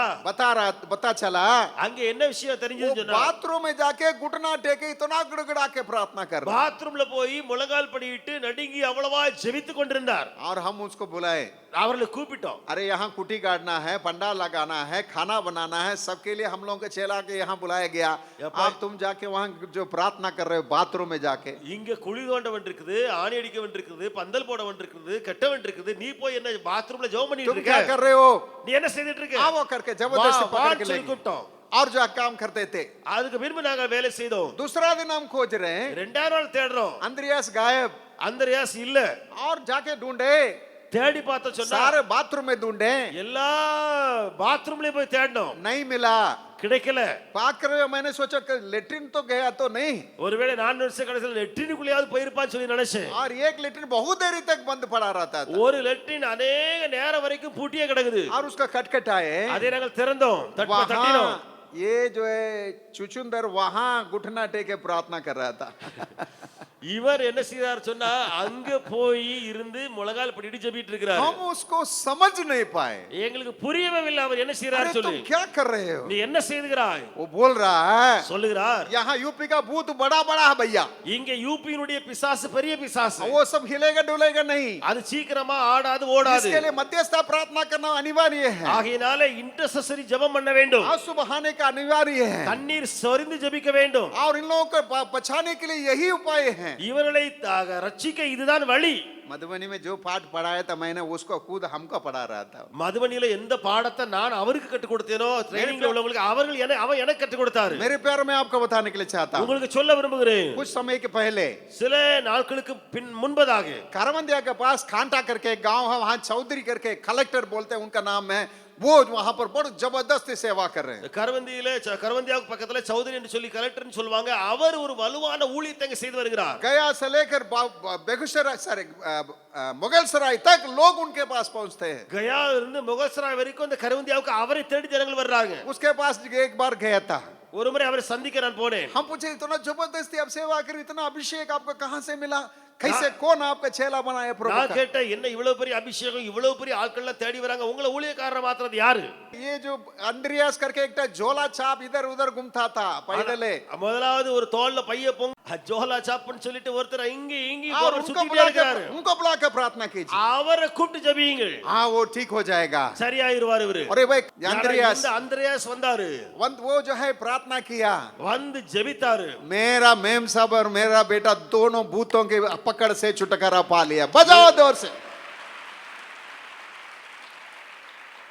पता चला அங்க என்ன விஷயம் தெரிஞ்சதுன்னு சொன்னா, बाथरूम में जाके घुटना टेके इतना गिड़गिड़ा के प्रार्थना कर रहा। பாத்ரூம்ல போய் முழங்கால் படியிட்டு நடுங்கி அவ்வளவா ஜெபித்து கொண்டிருந்தார். और हम उसको बुलाए, அவர்களை கூப்பிட்டோம். अरे यहाँ कुटी गाड़ना है, पंडाल लगाना है, खाना बनाना है, सबके लिए हम लोगों के चेला के यहाँ बुलाया गया। अब तुम जाके वहाँ जो प्रार्थना कर रहे हो बाथरूम में जाके, இங்க குழி தோண்ட வேண்டியிருக்குது, ஆணி அடிக்க வேண்டியிருக்குது, பந்தல் போட வேண்டியிருக்குது, கட்ட வேண்டியிருக்குது, நீ போய் என்ன பாத்ரூம்ல ஜெபம் பண்ணிட்டு तुम இருக்க? क्या कर रहे हो, நீ என்ன செய்துட்டு இருக்க? आओ करके जबरदस्ती पकड़ के ले गए। கூப்பிட்டோம். और जो काम करते थे। அதுக்கு பின்பு நாங்க வேலை செய்தோம். दूसरा दिन हम खोज रहे हैं, ரெண்டாவது நாள் தேடுறோம். अंद्रियास गायब। அந்திரேயாஸ் இல்ல. और जाके ढूंढे, தேடி பார்த்த சொன்னா सारे बाथरूम में ढूंढे, எல்லா பாத்ரூம்லயும் போய் தேடணும், नहीं मिला। கிடைக்கல. पाकर मैंने सोचा कि लेटरिन तो गया तो नहीं, ஒருவேளை நான் நினைச்ச கடைசியில் லெட்ரினுக்குள்ளேயாவது போயிருப்பான்னு சொல்லி நினைச்சேன். और एक लेटरिन बहुत देरी तक बंद पड़ा रहता था। ஒரு லெட்ரின் அநேக நேரம் வரைக்கும் பூட்டியே கிடக்குது. और उसका खटखटाए, அதை நாங்கள் திறந்தோம், தட்டினோம். वहाँ ये जो है चुचुंदर वहां घुटना टेके प्रार्थना कर रहा था। இவர் என்ன செய்தார் சொன்னா, அங்க போய் இருந்து முழங்கால் படிட்டு ஜெபிட்டு இருக்கிறார். हम उसको समझ नहीं पाए, எங்களுக்கு புரியவே இல்லை அவர் என்ன செய்யறாரு अरे சொல்லி. तुम क्या कर रहे हो, நீ என்ன செய்கிறாய்? वो बोल रहा है, சொல்லுகிறார், यहाँ यूपी का भूत बड़ा बड़ा है भैया, இங்க யூபியினுடைய பிசாசு பெரிய பிசாசு, वो सब हिलेगा डुलेगा नहीं, அது சீக்கிரமா ஆடாது ஓடாது. इसके लिए मध्यस्थता प्रार्थना करना अनिवार्य है, ஆகையினால இன்டர்செசரி ஜெபம் பண்ண வேண்டும், आंसू बहाने का अनिवार्य है, கண்ணீர் சொரிந்து ஜெபிக்க வேண்டும். और इन लोगों को बचाने के लिए यही उपाय है। இவர்களை ரட்சிக்க இதுதான் வழி. मधुबनी में जो पाठ पढ़ाया था मैंने, उसको खुद हमको पढ़ा रहा था। மதுபனில எந்த பாடத்தை நான் அவருக்கு கற்றுக் கொடுத்தேனோ, ட்ரைனிங்ல உள்ளவங்களுக்கு அவன் எனக்கு கற்றுக் கொடுத்தாரு. मेरे प्यार में आपको बताने के लिए चाहता हूँ, உங்களுக்கு சொல்ல விரும்புகிறேன், कुछ समय के पहले சில நாட்களுக்கு முன்பதாக करवंदिया के पास कांटा करके एक गांव है, वहां चौधरी करके कलेक्टर बोलते हैं, उनका नाम है, वो वहां पर बहुत जबरदस्ती सेवा कर रहे हैं। கரவந்தியாவுக்கு பக்கத்துல சௌதரி என்று சொல்லி கலெக்டர்னு சொல்லுவாங்க. அவர் ஒரு வலுவான ஊழியத்தை அங்க செய்து வருகிறார். गया से लेकर बेगूसराय सारे मुगलसराय तक लोग उनके पास पहुंचते हैं। கயா இருந்து முகல்சராய் வரைக்கும் இந்த கரவந்தியாவுக்கு அவரை தேடி ஜனங்கள் வர்றாங்க. उसके पास एक बार गया था, ஒரு முறை அவரை சந்திக்க நான் போனேன். हम पूछे इतना जबरदस्ती आप सेवा करी, इतना अभिषेक आपको कहां से मिला? कैसे कौन आपका चेला बनाया प्रभु நான் का? கேட்டேன், என்ன இவ்வளவு பெரிய அபிஷேகம், இவ்வளவு பெரிய ஆட்கள்லாம் தேடி வராங்க, உங்களை ஊழியக்காரரை மாத்துறது யாரு? ये जो अंद्रियास करके एक झोला छाप इधर उधर घूमता था पैदले, முதலாவது ஒரு தோல்ல பைய பொங்க ஜோலா சாப்னு சொல்லிட்டு ஒருத்தர் இங்க இங்க और சுத்திட்டே இருக்காரு. उनको बुला के प्रार्थना कीजिए, அவரை கூப்பிட்டு ஜெபியுங்கள், हाँ वो ठीक हो जाएगा। சரியாயிருவார் இவரு. अरे भाई अंद्रियास, இந்த அந்திரேயாஸ் वंदाரு, वो जो है प्रार्थना किया, வந்து ஜெபித்தாரு. मेरा मेम साहब और मेरा बेटा दोनों भूतों के पकड़ से छुटकारा पा लिया। बजाओ जोर से।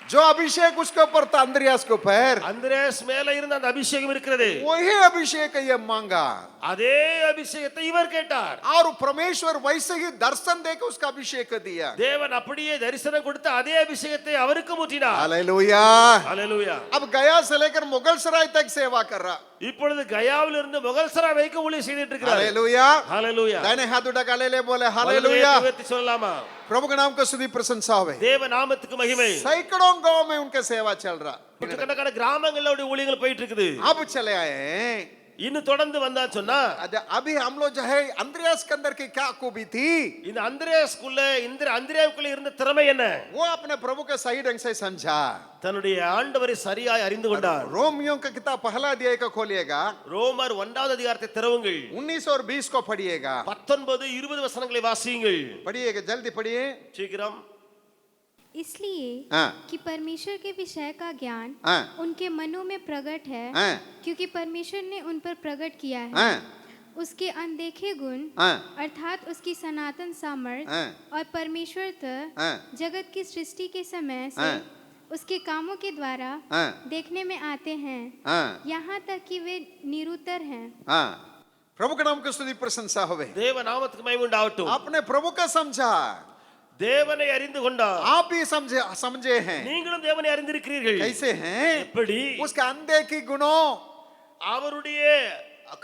जो अभिषेक उसके ऊपर था अंद्रियास के ऊपर, அந்திரேயாஸ் மேல இருந்த அந்த அபிஷேகம் இருக்கிறது, वही अभिषेक ये मांगा அதே அபிஷேகத்தை இவர் கேட்டார். और परमेश्वर वैसे ही दर्शन देकर उसका अभिषेक दिया। தேவன் அப்படியே தரிசனம் கொடுத்து அதே அபிஷேகத்தை அவருக்கு ஊற்றினார். हालेलुया। ஹalleluya. अब गया से लेकर मुगल सराय तक सेवा कर रहा। இப்பொழுது கயாவில் இருந்து முகல்சரா வரைக்கும் ஊழியம் செய்துட்டு இருக்கிறார். हालेलुया। ஹalleluya. दाहिने हाथ उठा ले ले बोले ஹalleluya. हालेलुया। சொல்லலாமா? प्रभु के नाम को स्तुति प्रशंसा हो। தேவ நாமத்துக்கு மகிமை. सैकड़ों गांव में उनका सेवा चल रहा। நூற்றுக்கணக்கான கிராமங்கள்ல அவருடைய ஊழியங்கள் போயிட்டு இருக்குது. अब चले आए, இன்னும் தொடர்ந்து வந்தா சொன்னா, अभी हम लोग जो है अंद्रियास के अंदर की क्या खूबी थी, இந்த அந்திரேயாஸ்குள்ள அந்திரேயாவுக்குள்ள இருந்த திறமை என்ன? वो अपने प्रभु के सही ढंग से समझा। தன்னுடைய ஆண்டவரை சரியாய் அறிந்து கொண்டார். रोमियो का किताब पहला अध्याय को खोलिएगा, ரோமர் 1வது அதிகாரத்தை திறவுங்கள். 19 और 20 को पढ़िएगा। 19 20 வசனங்களை வாசியுங்கள். पढ़िएगा, जल्दी पढ़िए। சீக்கிரம். इसलिए हाँ। कि परमेश्वर के विषय का ज्ञान हाँ। उनके मनों में प्रकट है, हाँ। क्योंकि परमेश्वर ने उन पर प्रकट किया है हाँ। उसके अनदेखे गुण, हाँ। अर्थात उसकी सनातन सामर्थ्य हाँ। और परमेश्वरत्व हाँ। जगत की सृष्टि के समय से हाँ। उसके कामों के द्वारा हाँ। देखने में आते हैं, हाँ। यहाँ तक कि वे निरुतर हैं। हाँ। प्रभु के नाम को स्तुति प्रशंसा हो। தேவ நாமத்துக்கு மகிமை உண்டாகட்டும். आपने प्रभु का समझा, தேவனை அறிந்து கொண்டார். आप भी समझे हैं। நீங்களும் தேவனை அறிந்திருக்கிறீர்கள். कैसे हैं? எப்படி? उसके अनदेखी गुणों, அவருடைய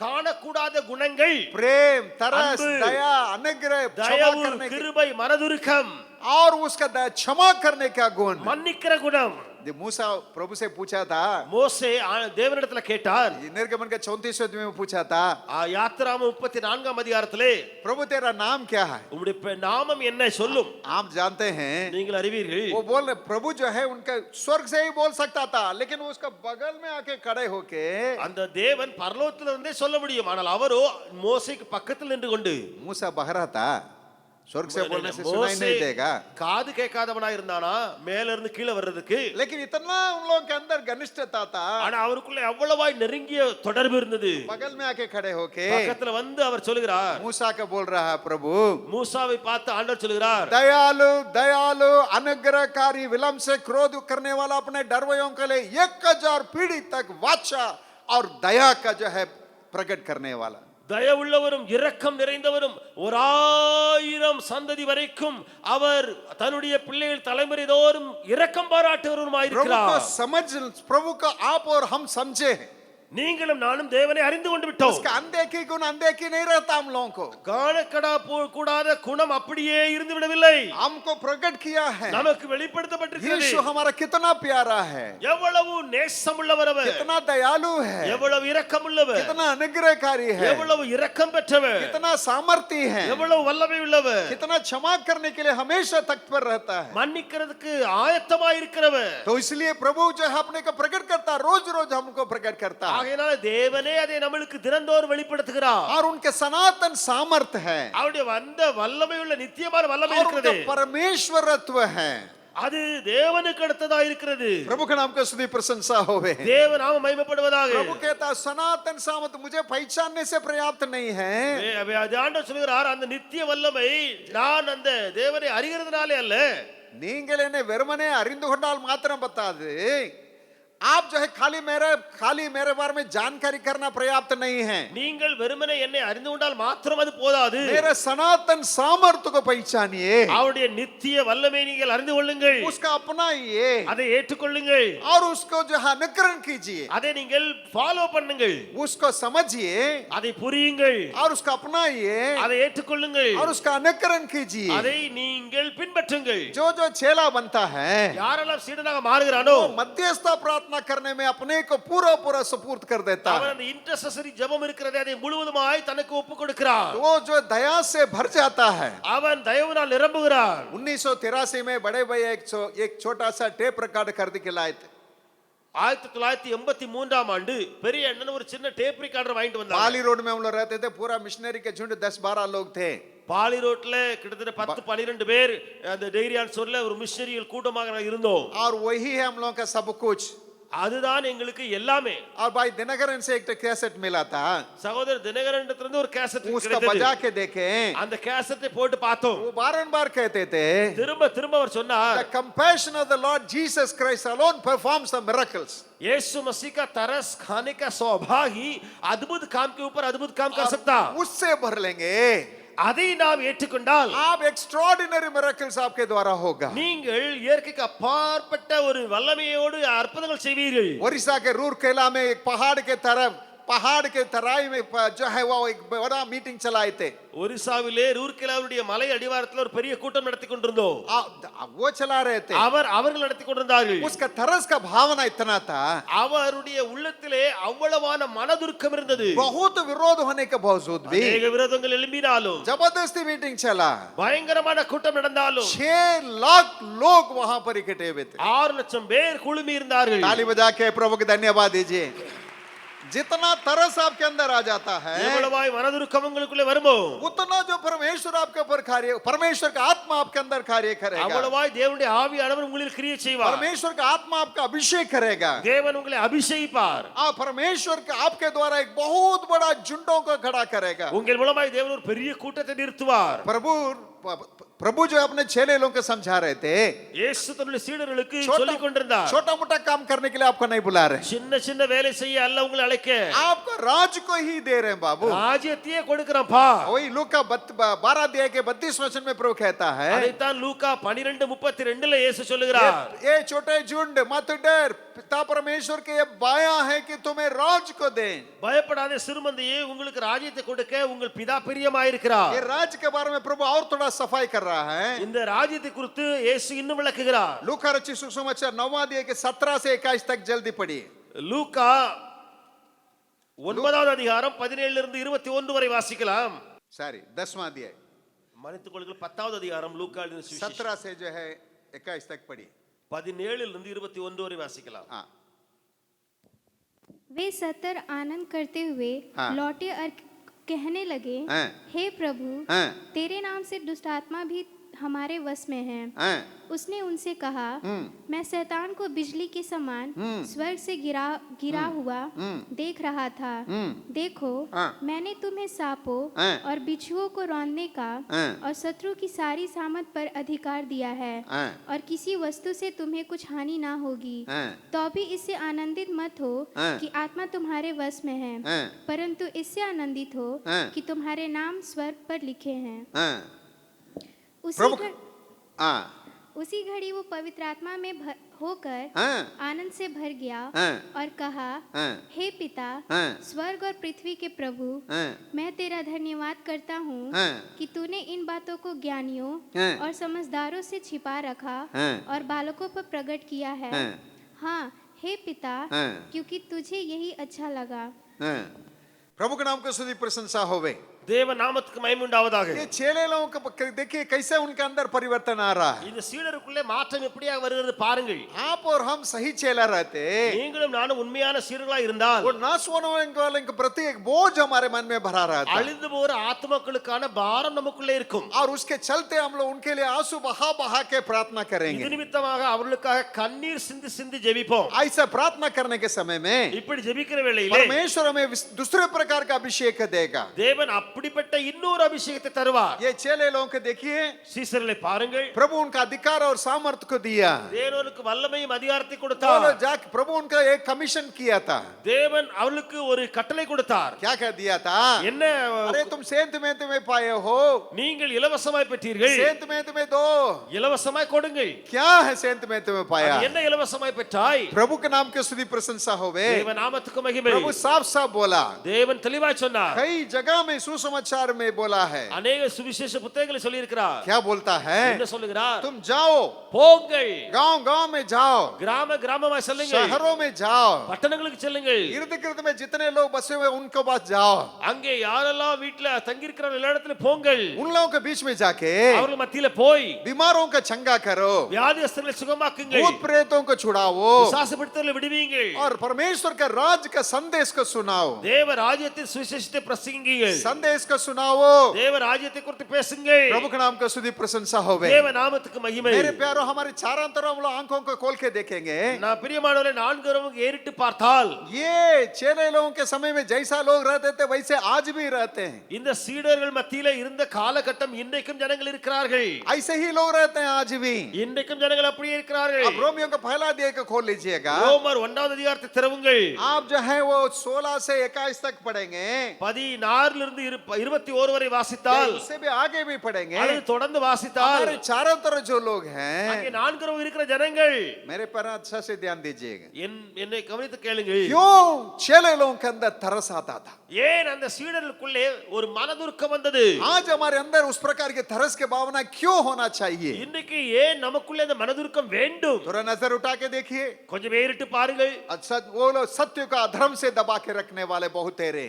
காணக்கூடாத குணங்கள், प्रेम, तरस, அன்பு, दया, अनुग्रह, क्षमा தயவு, करने की, கிருபை, மனதுருக்கம், और उसका क्षमा करने का गुण। மன்னிக்கிற குணம். मूसा प्रभु से पूछा था, மோசே தேவனிடத்துல கேட்டார். निर्गमन के 34 में पूछा था, யாத்திராம 34ஆம் அதிகாரத்திலே, प्रभु तेरा नाम क्या है? உம்முடைய நாமம் என்ன சொல்லும்? आप जानते हैं, நீங்கள் அறிவீர்கள். वो बोल रहे, प्रभु जो है उनका स्वर्ग से ही बोल सकता था, लेकिन वो उसका बगल में आके खड़े होके, அந்த தேவன் பரலோகத்துல இருந்தே சொல்ல முடியும், ஆனால் அவரோ மோசேக்கு பக்கத்தில் நின்று கொண்டு, मूसा बहरा था, स्वर्ग से बोलने से सुनाई नहीं देगा, காது கேட்காதவனா இருந்தானா மேல இருந்து கீழே வர்றதுக்கு. लेकिन इतना उन लोगों के अंदर घनिष्ठता था, ஆனா அவருக்குள்ள எவ்வளவாய் நெருங்கிய தொடர்பு இருந்தது. बगल में आके खड़े होके பக்கத்துல வந்து அவர் சொல்லுகிறார், मूसा का बोल रहा है, प्रभु மூசாவை பார்த்து ஆண்டவர் சொல்லுகிறார், दयालु दयालु अनुग्रहकारी विलंब से क्रोध करने वाला अपने डरवयों के लिए 1000 पीढ़ी तक वाचा और दया का जो है प्रकट करने वाला, தயவுள்ளவரும் இரக்கம் நிறைந்தவரும் 1000 சந்ததி வரைக்கும் அவர் தன்னுடைய பிள்ளைகள் தலைமுறை தோறும் இரக்கம் பாராட்டுகிறவருமாய் प्रभु को இருக்கிறார். समझ, प्रभु को आप और हम समझे, நீங்களும் நானும் தேவனை அறிந்து கொண்டு விட்டோம். उसका अनदेखी गुण अनदेखी नहीं रहता हम लोगों को, காணக்கடா கூடாத குணம் அப்படியே இருந்து விடவில்லை, हमको प्रकट किया है। நமக்கு வெளிப்படுத்தப்பட்டிருக்கிறது. यीशु हमारा कितना प्यारा है, எவ்வளவு நேசமுள்ளவர் அவர், कितना दयालु है, எவ்வளவு இரக்கமுள்ளவர், कितना अनुग्रहकारी है, எவ்வளவு இரக்கம் பெற்றவர், कितना सामर्थ्य है, எவ்வளவு வல்லமை உள்ளவர், कितना क्षमा करने के लिए हमेशा तत्पर रहता है। மன்னிக்கிறதுக்கு ஆயத்தமாய் இருக்கிறவர். तो इसलिए प्रभु जो है अपने को प्रकट करता, रोज रोज हमको प्रकट करता है, ஆகையால தேவனே அதை நமக்கு தினந்தோறும் வெளிப்படுத்துகிறார். और उनके सनातन सामर्थ्य है, அவருடைய வந்த வல்லமை உள்ள நித்தியமான வல்லமை और இருக்கிறது. उनका परमेश्वरत्व है। அது தேவனுக்கு அடுத்ததா இருக்கிறது. प्रभु के नाम को स्तुति प्रशंसा होवे। தேவ நாமம் மகிமைப்படுவதாக. प्रभु कहता सनातन सामर्थ्य मुझे पहचानने से पर्याप्त नहीं है, ஆண்டவர் சொல்கிறார், அந்த நித்திய வல்லமை நான் அந்த தேவனை அறிகிறதுனாலே அல்ல, நீங்கள் என்னை வெறுமனே அறிந்து கொண்டால் மாத்திரம் பத்தாது, आप जो है खाली मेरे बारे में जानकारी करना पर्याप्त नहीं है, நீங்கள் வெறுமனே என்னை அறிந்து கொண்டால் மாத்திரம் அது போதாது, मेरे सनातन सामर्थ्य को पहचानिए, அவருடைய நித்திய வல்லமை நீங்கள் அறிந்து கொள்ளுங்கள், उसका अपनाइए, அதை ஏற்றுக்கொள்ளுங்கள், और उसको जो है अनुकरण कीजिए, அதை நீங்கள் ஃபாலோ பண்ணுங்கள், उसको समझिए, அதை புரியுங்கள், और उसको अपनाइए, அதை ஏற்றுக்கொள்ளுங்கள், और उसका अनुकरण कीजिए। அதை நீங்கள் பின்பற்றுங்கள். जो जो चेला बनता है, யாரெல்லாம் சீடனாக மாறுகிறானோ वो मध्यस्थ प्रार्थना प्रार्थना करने में अपने को पूरा पूरा सपूर्द कर देता அவர் है, அந்த இன்டர்செசரி ஜெபம் இருக்கிறதே அதை முழுவதுமாய் தனக்கு ஒப்பு கொடுக்கிறார். वो जो दया से भर जाता है। அவன் தயவினால் நிரம்புகிறார். 1983 में बड़े भैया एक छोटा सा टेप रिकॉर्ड कर के लाए थे। 1983 ஆண்டு பெரிய அண்ணன் ஒரு சின்ன டேப் ரெக்கார்டர் வாங்கிட்டு வந்தாங்க. पाली रोड में हम लोग रहते थे, पूरा मिशनरी के झुंड 10-12 लोग थे। பாலி ரோட்ல கிட்டத்தட்ட 10-12 பேர் அந்த டெய்ரியான் சொல்ல ஒரு மிஷனரிகள் கூட்டமாக இருந்தோம். और वही है हम लोगों का सब कुछ। அதுதான் எங்களுக்கு எல்லாமே. और भाई दिनकरन से एक कैसेट मिला था, சகோதரர் தினகரனிடத்திலிருந்து ஒரு கேசட் उसका கிடைத்தது. बजा के देखे, அந்த கேசட்டை போட்டு பார்த்தோம். वो बार कहते थे, திரும்ப திரும்ப அவர் சொன்னார், the compassion of the Lord Jesus Christ alone performs the miracles. यीशु मसीह का तरस खाने का स्वभाव ही अद्भुत काम के ऊपर अद्भुत काम कर सकता. उससे भर लेंगे, அதை நாம் ஏற்றுக்கொண்டால் आप एक्स्ट्राऑर्डिनरी मिरेकल्स आपके द्वारा होगा। நீங்கள் இயற்கைக்கு அப்பாற்பட்ட ஒரு வல்லமையோடு அற்புதங்கள் செய்வீர்கள். ओडिशा के रूरकेला में एक पहाड़ के तराई में जो है वो एक बड़ा मीटिंग चलाए थे। ஒரிசாவிலே ரூர்கேலாவுடைய மலை அடிவாரத்தில் ஒரு பெரிய கூட்டம் நடத்தி கொண்டிருந்தோம். वो चला रहे थे, அவர்கள் நடத்தி கொண்டிருந்தார்கள். उसका तरस का भावना इतना था, அவருடைய உள்ளத்திலே அவ்வளவான மனதுருக்கம் இருந்தது. बहुत विरोध होने के बावजूद भी, அநேக விரோதங்கள் எழும்பினாலும், जबरदस्ती मीटिंग चला, பயங்கரமான கூட்டம் நடந்தாலும் 6 लाख लोग वहां पर इकट्ठे हुए थे। 6 லட்சம் பேர் குழுமி இருந்தார்கள். ताली बजा के प्रभु को धन्यवाद दीजिए। जितना तरस आपके अंदर आ जाता है, எவ்வளவாய் மனதுருக்கம் உங்களுக்குள்ளே வருமோ, उतना जो परमेश्वर आपके ऊपर कार्य, परमेश्वर का आत्मा आपके अंदर कार्य करेगा। அவ்வளவாய் தேவனுடைய ஆவியானவர் உங்களில் கிரியை செய்வார். परमेश्वर का आत्मा आपका अभिषेक करेगा। தேவன் உங்களை அபிஷேகிப்பார். परमेश्वर के आपके द्वारा एक बहुत बड़ा झुंडों को खड़ा करेगा। உங்கள் மூலமாய் தேவன் ஒரு பெரிய கூட்டத்தை நிறுத்துவார். प्रभु जो अपने चेले लोगों को समझा रहे थे, இயேசு தன்னுடைய சீடர்களுக்கு சொல்லிக் கொண்டிருந்தார், छोटा मोटा काम करने के लिए आपको नहीं बुला रहे, சின்ன சின்ன வேலை செய்ய அல்ல உங்களை அழைக்க, आपको राज को ही दे रहे हैं बाबू। ராஜ்யத்தையே கொடுக்கிறப்பா. वही लूका 12 अध्याय के 32 वचन में प्रभु कहता है, அதைத்தான் லூக்கா 12:32 இயேசு சொல்லுகிறார், ये छोटे झुंड मत डर, पिता परमेश्वर के ये बाया है कि तुम्हें राज को दे। பயப்படாத சிறுமந்தையே, உங்களுக்கு ராஜ்யத்தை கொடுக்க உங்கள் பிதா பிரியமாயிருக்கிறார். ये राज के बारे में प्रभु और थोड़ा सफाई कर रहा है। இந்த ராஜ்யத்தை குறித்து இயேசு இன்னும் விளக்குகிறார். लूका रचित सुसमाचार 9वां अध्याय के 17 से 21 तक जल्दी पढ़िए। லூக்கா 9வது அதிகாரம் 17 இருந்து 21 வரை வாசிக்கலாம். सॉरी 10वां अध्याय, மன்னித்துக் கொள்ளுங்கள், 10வது அதிகாரம் லூக்கா எழுதின சுவிசேஷம் 17 से जो है 21 तक पढ़िए। 17 இருந்து 21 வரை வாசிக்கலாம். हाँ, वे सतर आनंद करते हुए हाँ। लौटे और कहने लगे, हाँ। हे प्रभु, हाँ। तेरे नाम से दुष्ट आत्मा भी हमारे वश में है। हाँ, उसने उनसे कहा, मैं शैतान को बिजली के समान स्वर्ग से गिरा हुआ देख रहा था। देखो, हाँ। मैंने तुम्हें सांपों हाँ। और बिच्छुओं को रौंदने का हाँ। और शत्रु की सारी सामत पर अधिकार दिया है, हाँ। और किसी वस्तु से तुम्हें कुछ हानि ना होगी। हाँ। तो भी इससे आनंदित मत हो हाँ। कि आत्मा तुम्हारे वश में है, हाँ। परंतु इससे आनंदित हो हाँ। कि तुम्हारे नाम स्वर्ग पर लिखे हैं। हाँ, उसी हाँ, उसी घड़ी वो पवित्र आत्मा में होकर हाँ। आनंद से भर गया हाँ। और कहा, हाँ। हे पिता, हाँ। स्वर्ग और पृथ्वी के प्रभु, हाँ। मैं तेरा धन्यवाद करता हूँ हाँ। कि तूने इन बातों को ज्ञानियों हाँ। और समझदारों से छिपा रखा हाँ। और बालकों पर प्रकट किया है। हाँ। हाँ, हे पिता, हाँ। क्योंकि तुझे यही अच्छा लगा। हाँ। प्रभु के नाम को स्तुति प्रशंसा होवे। தேவ நாமத்துக்கு மகிமை உண்டாவதாக. ये चेले लोगों को देखिए कैसे उनके अंदर परिवर्तन आ रहा है। இந்த சீடருக்குள்ளே மாற்றம் எப்படியாக வருகிறது பாருங்கள். आप और हम सही चेला रहते, நீங்களும் நானும் உண்மையான சீடர்களா இருந்தால், वो नाश होने वाले के प्रति एक बोझ हमारे मन में भरा रहता है, அழிந்து போகிற ஆத்மாக்களுக்கான பாரம் நமக்குள்ளே இருக்கும். और उसके चलते हम लोग उनके लिए आंसू बहा के प्रार्थना करेंगे। இது நிமித்தமாக அவர்களுக்காக கண்ணீர் சிந்தி சிந்தி ஜெபிப்போம். ऐसा प्रार्थना करने के समय में இப்படி ஜெபிக்கிற வேளையிலே परमेश्वर हमें दूसरे प्रकार का अभिषेक देगा। தேவன் அப்படிப்பட்ட இன்னொரு அபிஷேகத்தை தருவார். ये चेले लोगों को देखिए, சீசர்களை பாருங்கள், प्रभु उनका अधिकार और सामर्थ्य को दिया। தேவனுக்கு வல்லமையும் அதிகாரத்தை वो கொடுத்தார். लोग जाके प्रभु उनका एक कमीशन किया था। தேவன் அவளுக்கு ஒரு கட்டளை கொடுத்தார். क्या कह दिया था? என்ன? अरे तुम सेंत में तुम्हें पाए हो, நீங்கள் இலவசமாய் பெற்றீர்கள், सेंत में तुम्हें दो। இலவசமாய் கொடுங்கள். क्या है सेंत में तुम्हें पाया? அது என்ன இலவசமாய் பெற்றாய்? प्रभु के नाम की स्तुति प्रशंसा होवे। தேவ நாமத்துக்கு மகிமை. प्रभु साफ साफ बोला, தேவன் தெளிவாய் சொன்னார். कई जगह में सुसमाचार में बोला है, அநேக சுவிசேஷ புத்தகங்களை சொல்லி இருக்கிறார். क्या बोलता है? என்ன சொல்லுகிறார்? तुम जाओ, போங்கள், गांव गांव में जाओ, கிராம கிராமமாய் செல்லுங்கள், शहरों में जाओ, பட்டணங்களுக்கு செல்லுங்கள், इर्द गिर्द में जितने लोग बसे हुए उनके पास जाओ, அங்கே யாரெல்லாம் வீட்ல தங்கி இருக்கிற எல்லா இடத்துல போங்கள், उन लोगों के बीच में जाके அவர்கள் மத்தியில போய் बीमारों का चंगा करो, வியாதியஸ்தர்களை சுகமாக்குங்கள், भूत प्रेतों को छुड़ाओ பிசாசுபிடித்தவர்களை விடுவீங்கள், और परमेश्वर का राज का संदेश को सुनाओ, தேவ ராஜ்யத்தின் சுவிசேஷத்தை பிரசங்கிங்கள், संदेश को सुनाओ, தேவ ராஜ்யத்தை குறித்து பேசுங்கள். प्रभु के नाम का स्तुति प्रशंसा होवे। தேவ நாமத்துக்கு மகிமை. मेरे प्यारो, हमारे चारों तरफ हम लोग आंखों को खोल के देखेंगे, நான் பிரியமானவரே, நான்கு இரவும் ஏறிட்டு பார்த்தால் ये चेले लोगों के समय में जैसा लोग रहते थे वैसे आज भी रहते हैं, இந்த சீடர்கள் மத்தியில இருந்த காலகட்டம் இன்றைக்கும் ஜனங்கள் இருக்கிறார்கள், ऐसे ही लोग रहते हैं आज भी। இன்றைக்கும் ஜனங்கள் அப்படியே இருக்கிறார்கள். अब रोमियो का पहला अध्याय को खोल लीजिएगा, ரோமர் 1வது அதிகாரத்தை திறவுங்கள். आप जो है वो 16 से 21 तक पढ़ेंगे, 16 இருந்து 21 வரை வாசித்தால், उससे भी आगे भी पढ़ेंगे। அல்லது தொடர்ந்து வாசித்தால், हमारे चारों तरफ जो लोग हैं, அங்கே நான்கு இரவு இருக்கிற ஜனங்கள், मेरे पर अच्छा से ध्यान दीजिएगा, என்னை கவனித்து கேளுங்கள். क्यों चेले लोगों के अंदर तरस आता था? ஏன் அந்த சீடர்களுக்குள்ளே ஒரு மனதுருக்கம் வந்தது? आज हमारे अंदर उस प्रकार के तरस के भावना क्यों होना चाहिए? இன்னைக்கு ஏன் நமக்குள்ளே அந்த மனதுருக்கம் வேண்டும்? थोड़ा नजर उठा के देखिए, கொஞ்சம் ஏறிட்டு பாருங்கள். अच्छा वो लोग सत्य का अधर्म से दबा के रखने वाले बहुत तेरे,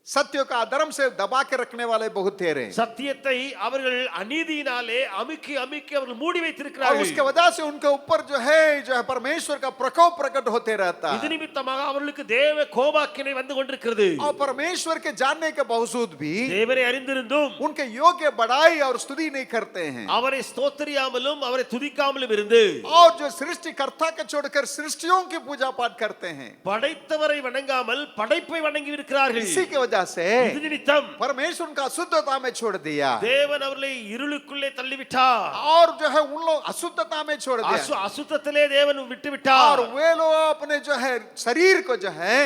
सत्य का अधर्म से दबा के रखने वाले बहुत तेरे, சத்தியத்தை அவர்கள் அநீதியினாலே அமுக்கி அமுக்கி அவர்கள் மூடி और வைத்திருக்கிறார்கள். उसके वजह से उनके ऊपर जो है परमेश्वर का प्रकोप प्रकट होते रहता இது है, நிமித்தமாக அவர்களுக்கு தேவ கோபாக்கினை வந்து கொண்டிருக்கிறது. और परमेश्वर के जानने के बावजूद भी தேவரை அறிந்திருந்தும் उनके योग्य बड़ाई और स्तुति नहीं करते हैं, அவரை ஸ்தோத்திரியாமலும் அவரை துதிக்காமலும் இருந்து और जो सृष्टिकर्ता के छोड़कर सृष्टियों की पूजा पाठ करते हैं, படைத்தவரை வணங்காமல் படைப்பை வணங்கி இருக்கிறார்கள். इसी की वजह से இது நிமித்தம் परमेश्वर उनका अशुद्धता में छोड़ दिया, தேவன் அவர்களை இருளுக்குள்ளே தள்ளிவிட்டார். और जो है उन लोग अशुद्धता में छोड़ दिया, அசுத்தத்திலே தேவன் விட்டு और விட்டார். वे लोग अपने जो है शरीर को जो है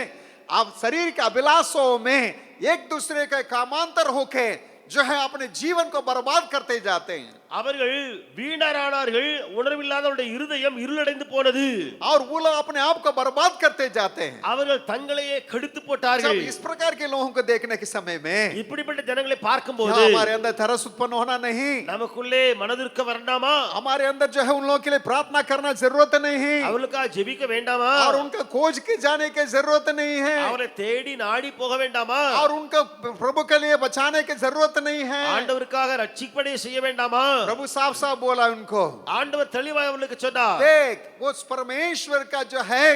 आप शरीर के अभिलाषों में एक दूसरे के कामांतर होके जो है अपने जीवन को बर्बाद करते जाते हैं, அவர்கள் வீணரானார்கள். உணர்வில்லாதவருடைய இருதயம் இருளடைந்து போனது. और वो लोग अपने आप को बर्बाद करते जाते हैं। அவர்கள் தங்களையே கெடுத்து जब போட்டார்கள். इस प्रकार के लोगों को देखने के समय में இப்படிப்பட்ட ஜனங்களை பார்க்கும்போது यहाँ हमारे अंदर तरस उत्पन्न होना नहीं, நமக்குள்ளே மனதிற்க வேண்டாமா? हमारे अंदर जो है उन लोगों के लिए प्रार्थना करना जरूरत नहीं, அவர்களுக்காக ஜெபிக்க வேண்டாமா? और उनका खोज के जाने की जरूरत नहीं है, அவரை தேடி நாடி போக வேண்டாமா? और उनका प्रभु के लिए बचाने की जरूरत नहीं है। ஆண்டவருக்காக ரட்சிப்படை செய்ய வேண்டாமா? प्रभु साफ साफ बोला उनको, ஆண்டவர் தெளிவாய் அவர்களுக்கு சொன்னார், देख उस परमेश्वर का जो है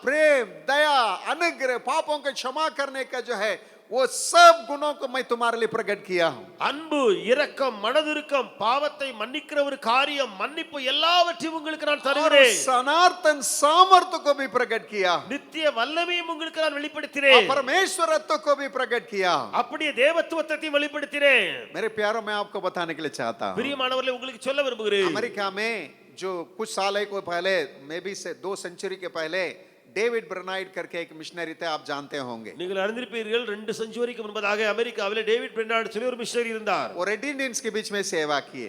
प्रेम, दया, अनुग्रह, पापों को क्षमा करने का जो है वो सब गुणों को मैं तुम्हारे लिए प्रकट किया हूं। அன்பு, இரக்கம், மனதுருக்கம், பாவத்தை மன்னிக்கிற ஒரு காரியம், மன்னிப்பு எல்லாவற்றையும் உங்களுக்கு நான் और தருகிறேன். सनातन सामर्थ्य को भी प्रकट किया, நித்திய வல்லமையும் உங்களுக்கு நான் வெளிப்படுத்தினேன். और परमेश्वरत्व को भी प्रकट किया। அப்படியே தேவத்துவத்தையும் வெளிப்படுத்தினேன். मेरे प्यारों, मैं आपको बताने के लिए चाहता हूं, பிரியமானவர்களே, உங்களுக்கு சொல்ல விரும்புகிறேன். अमेरिका में जो कुछ साल को पहले, मे बी से 2 सेंचुरी के पहले डेविड ब्रनाइड करके एक मिशनरी थे, आप जानते होंगे। நீங்கள் அறிந்திருப்பீர்கள், 2 செஞ்சுரிக்கு முன்பதாக அமெரிக்காவிலே டேவிட் பெர்னார்ட் சொல்லி ஒரு மிஷனரி இருந்தார். वो रेड इंडियंस के बीच में सेवा किए,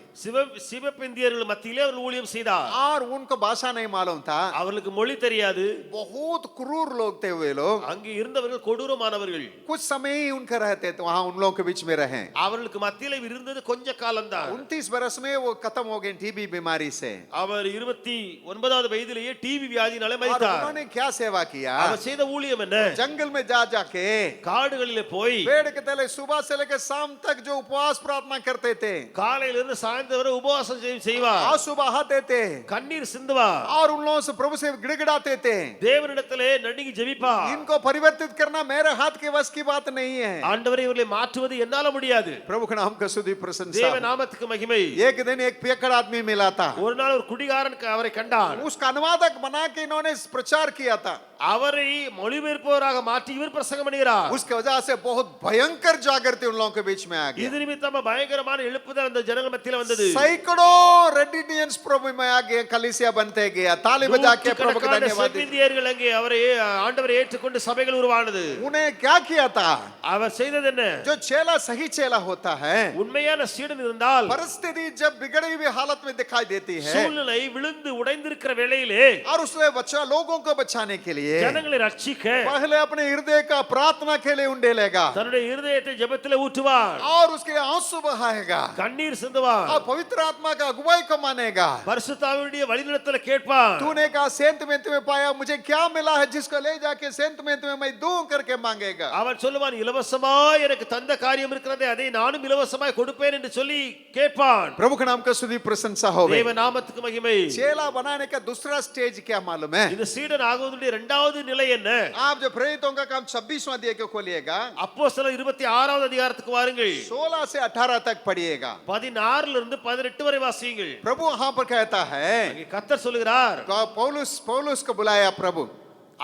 சிவப்பிந்தியர்கள் மத்தியிலே அவர் ஊழியம் செய்தார். और उनको भाषा नहीं मालूम था, அவர்களுக்கு மொழி தெரியாது. बहुत क्रूर लोग थे वे लोग। அங்கே இருந்தவர்கள் கொடூரமானவர்கள். कुछ समय ही उनके रहते थे वहां, उन लोगों के बीच में रहे। அவர்களுக்கு மத்தியிலே இருந்தது கொஞ்ச காலம்தான். 29 बरस में वो खत्म हो गए टीबी बीमारी से। அவர் 29வது வயதிலேயே டிபி வியாதினாலே और மரித்தார். उन्होंने क्या सेवा किया? அவர் செய்த ஊழியம் என்ன? जंगल में जा जाके காடுகளிலே போய் पेड़ के तले सुबह से लेकर शाम तक जो उपवास प्रार्थना करते थे, காலையிலிருந்து சாயந்தரம் வரை உபவாசம் செய்வார். आंसू बहाते थे, கண்ணீர் சிந்துவார். और उन लोगों से प्रभु से गिड़गिड़ाते थे। தேவனிடத்திலே நடுங்கி ஜெபிப்பார். इनको परिवर्तित करना मेरे हाथ के वश की बात नहीं है। ஆண்டவரே, இவர்களை மாற்றுவது என்னால முடியாது. प्रभु के नाम का स्तुति प्रशंसा। தேவ நாமத்துக்கு மகிமை. एक दिन एक पियक्कड़ आदमी मिला था, ஒரு நாள் ஒரு குடிகாரன் அவரை கண்டார். उसका अनुवादक बना के इन्होंने प्रचार किया था। அவரை மொழிபெயர்ப்பவராக மாற்றி இவர் பிரசங்கம் பண்ணுகிறார். उसके वजह से बहुत भयंकर जागृति उन लोगों के बीच में आ गई। இது நிமித்தமா பயங்கரமான எழுப்புதல் அந்த ஜனங்கள் மத்தியில வந்தது. सैकड़ों रेड इंडियंस प्रभु में आ गए, कलीसिया बनते गया, ताली बजा के प्रभु को धन्यवाद दी। செவிந்தியர்கள் அங்கே அவரை ஆண்டவரை ஏற்றுக்கொண்டு சபைகள் உருவானது. उन्हें क्या किया था? அவர் செய்தது என்ன? जो चेला सही चेला होता है, உண்மையான சீடன் இருந்தால் परिस्थिति जब बिगड़ी हुई हालत में दिखाई देती है, சூழ்நிலை விழுந்து உடைந்திருக்கிற வேளையிலே और उसने बच्चा लोगों को बचाने के लिए लिए ஜனங்களை ரட்சிக்க पहले अपने हृदय का प्रार्थना के लिए उंडेलेगा தன்னுடைய இருதயத்தை ஜெபத்திலே ஊற்றுவார், और उसके लिए आंसू बहाएगा கண்ணீர் சிந்துவார், और पवित्र आत्मा का अगुवाई को मानेगा। பரிசுத்த ஆவியுடைய வழிநடத்தலை கேட்பார்। तूने कहा सेंट में तुम्हें पाया, मुझे क्या मिला है जिसको ले जाके सेंट में तुम्हें मैं दूं करके मांगेगा। அவன் சொல்லுவான், இலவசமாய் எனக்கு தந்த காரியம் இருக்கிறதே அதை நானும் இலவசமாய் கொடுப்பேன் என்று சொல்லி கேட்பான்। प्रभु के नाम का स्तुति प्रशंसा होवे। தேவ நாமத்துக்கு மகிமை। चेला बनाने का दूसरा स्टेज क्या मालूम है? இந்த சீடன் ஆகுவதுடைய இரண்டாவது நிலை என்ன? आप जो प्रेरितों का काम 26वां अध्याय को खोलिएगा, அப்போஸ்தலர் 26வது அதிகாரத்துக்கு வாருங்கள், 16 से 18 तक पढ़िएगा। 16 இருந்து 18 வரை வாசியுங்கள்। प्रभु वहां पर कहता है, அங்கே கர்த்தர் சொல்லுகிறார், पौलुस को बुलाया प्रभु,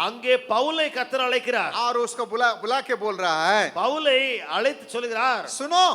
அங்கே பவுலை கர்த்தர் அழைக்கிறார்। और उसको बुला के बोल रहा है, பவுலை அழைத்து சொல்லுகிறார், सुनो,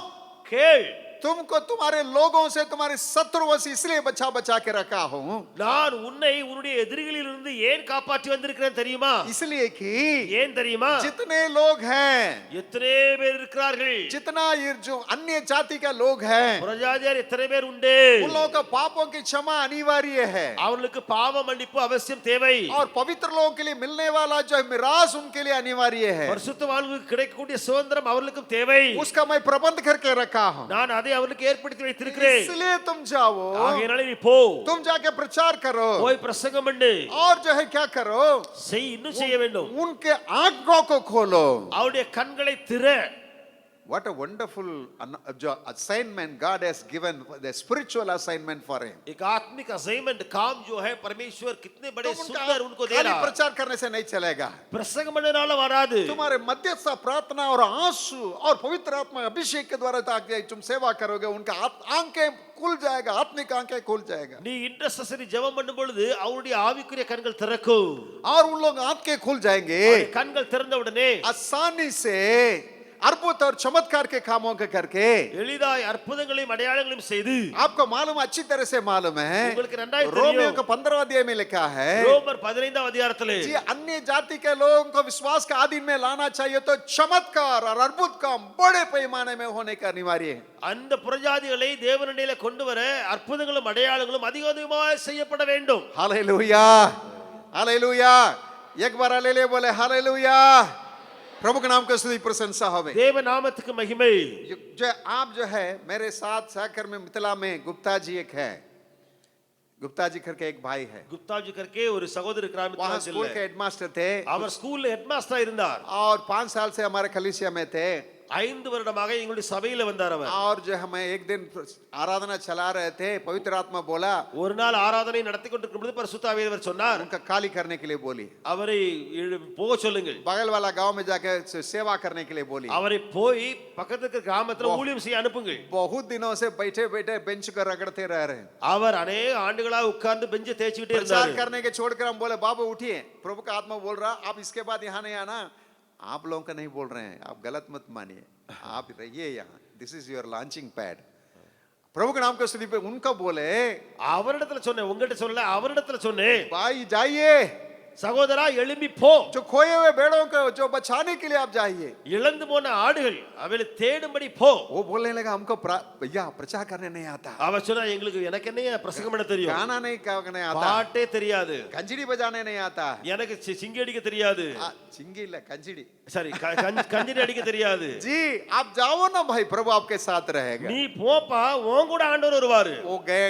கேள், तुमको तुम्हारे लोगों से, तुम्हारे शत्रुओं से इसलिए बचा के रखा हूं, நான் உன்னை உன்னுடைய எதிரிகளிலிருந்து ஏன் காப்பாற்றி வந்திருக்கிறேன் தெரியுமா? इसलिए कि ஏன் தெரியுமா? जितने लोग हैं, எத்தனை பேர் இருக்கிறார்கள், जितना ये जो अन्य जाति का लोग हैं, புறஜாதியார் எத்தனை பேர் உண்டு, उन लोगों का पापों की क्षमा अनिवार्य है, அவர்களுக்கு பாவ மன்னிப்பு அவசியம் தேவை। और पवित्र लोगों के लिए मिलने वाला जो मिरास उनके लिए अनिवार्य है, பரிசுத்தவான்களுக்கு கிடைக்கக்கூடிய சுதந்திரம் அவர்களுக்கும் தேவை। उसका मैं प्रबंध करके रखा हूं, நான் அதை அவர்களுக்கு ஏற்படுத்தி வைத்திருக்கிறேன்। इसलिए तुम जाओ, ஆகையினால நீ போ, तुम जाके प्रचार करो, போய் பிரசங்கம் பண்ணு, और जो है क्या करो, செய், இன்னும் செய்ய வேண்டும், उनके आंखों को खोलो। அவருடைய கண்களை திற। What a wonderful assignment God has given, the spiritual assignment for him. एक आत्मिक असाइनमेंट काम जो है परमेश्वर कितने बड़े तुम सुंदर उनको दे खाली रहा है। प्रचार करने से नहीं चलेगा, प्रसंग बनने वराது, तुम्हारे मध्यस्थ प्रार्थना और आंसू और पवित्र आत्मा अभिषेक के द्वारा ताकि तुम सेवा करोगे, उनका आंखें खुल जाएगा, आत्मिक आंखें खुल जाएगा, நீ இன்டர்செசரி ஜெபம் பண்ணும் பொழுது அவருடைய ஆவிக்குரிய கண்கள் திறக்கும், और उन लोग आंखें खुल जाएंगे, அவருடைய கண்கள் திறந்த உடனே आसानी से अद्भुत और चमत्कार के कामों के करके, எளிதாய் அற்புதங்களையும் அடையாளங்களையும் செய்து, आपको मालूम, अच्छी तरह से मालूम है, உங்களுக்கு நன்றாய் रोमियो தெரியும், का 15 अध्याय में लिखा है, ரோமர் 15 அதிகாரத்திலே जी अन्य जाति के लोगों को विश्वास के अधीन में लाना चाहिए, तो चमत्कार और अद्भुत काम बड़े पैमाने में होने का अनिवार्य है। அந்த புறஜாதிகளை தேவனிடத்திலே கொண்டு வர அற்புதங்களும் அடையாளங்களும் அதிகமாய் செய்யப்பட வேண்டும்। हालेलुया, हालेलुया, एक बार हालेलुया बोले, हालेलुया, प्रभु के नाम का स्तुति प्रशंसा होवे। தேவ நாமத்துக்கு மகிமை। जो आप जो है मेरे साथ साकर में मिथिला में गुप्ता जी एक है, गुप्ता जी करके एक भाई है, गुप्ता जी करके ஒரு சகோதரர் இருக்கிறார், वहाँ स्कूल के हेडमास्टर थे, அவர் ஸ்கூல்ல ஹெட்மாஸ்டரா இருந்தார்। और 5 साल से हमारे कलीसिया में थे, 5 வருடமாக எங்களுடைய சபையில வந்தார் அவர்। और जो हमें एक दिन आराधना चला रहे थे, पवित्र आत्मा बोला, ஒரு நாள் ஆராதனை நடத்தி கொண்டிருக்கும் பொழுது பரிசுத்த ஆவியானவர் சொன்னார், उनका खाली करने के लिए बोली, அவரை போக சொல்லுங்கள், बगल वाला गांव में जाकर सेवा करने के लिए बोली, அவரை போய் பக்கத்துல இருக்கிற கிராமத்துல ஊழியம் செய்ய அனுப்புங்கள்। बहुत दिनों से बैठे बैठे बेंच कर रगड़ते रह रहे हैं, அவர் अनेक ஆண்டுகளா உட்கார்ந்து பெஞ்சை தேய்ச்சிட்டே प्रचार இருந்தார்। करने के छोड़कर हम बोले, बाबू उठिए, प्रभु का आत्मा बोल रहा, आप इसके बाद यहाँ नहीं आना, आप लोगों का नहीं बोल रहे हैं, आप गलत मत मानिए, आप रहिए यहाँ, this is your launching pad. प्रभु के नाम के स्तुति पे उनका बोले, அவரிடத்துல சொன்னேன், உங்ககிட்ட சொல்லல, அவரிடத்துல சொன்னேன், भाई जाइए, சகோதரா எழும்பி போ, जो खोए हुए भेड़ों को जो बचाने के लिए आप जाइए। இழந்து போன ஆடுகள் அவளை தேடும்படி போ। वो बोलने लगा, हमको भैया प्रचार करने नहीं आता, அவர் சொன்னா, எங்களுக்கு எனக்கு என்ன பிரசங்கம் பண்ண தெரியும், गाना नहीं करने आता, பாட்டே தெரியாது, कंजड़ी बजाने नहीं आता, எனக்கு சிங்கி அடிக்க தெரியாது, चिंगी இல்ல कंजड़ी, சரி கஞ்சிரி அடிக்க தெரியாது। जी आप जाओ ना भाई, प्रभु आपके साथ रहेगा। நீ போப்பா, உன் கூட ஆண்டவர் வருவாரு। वो गए,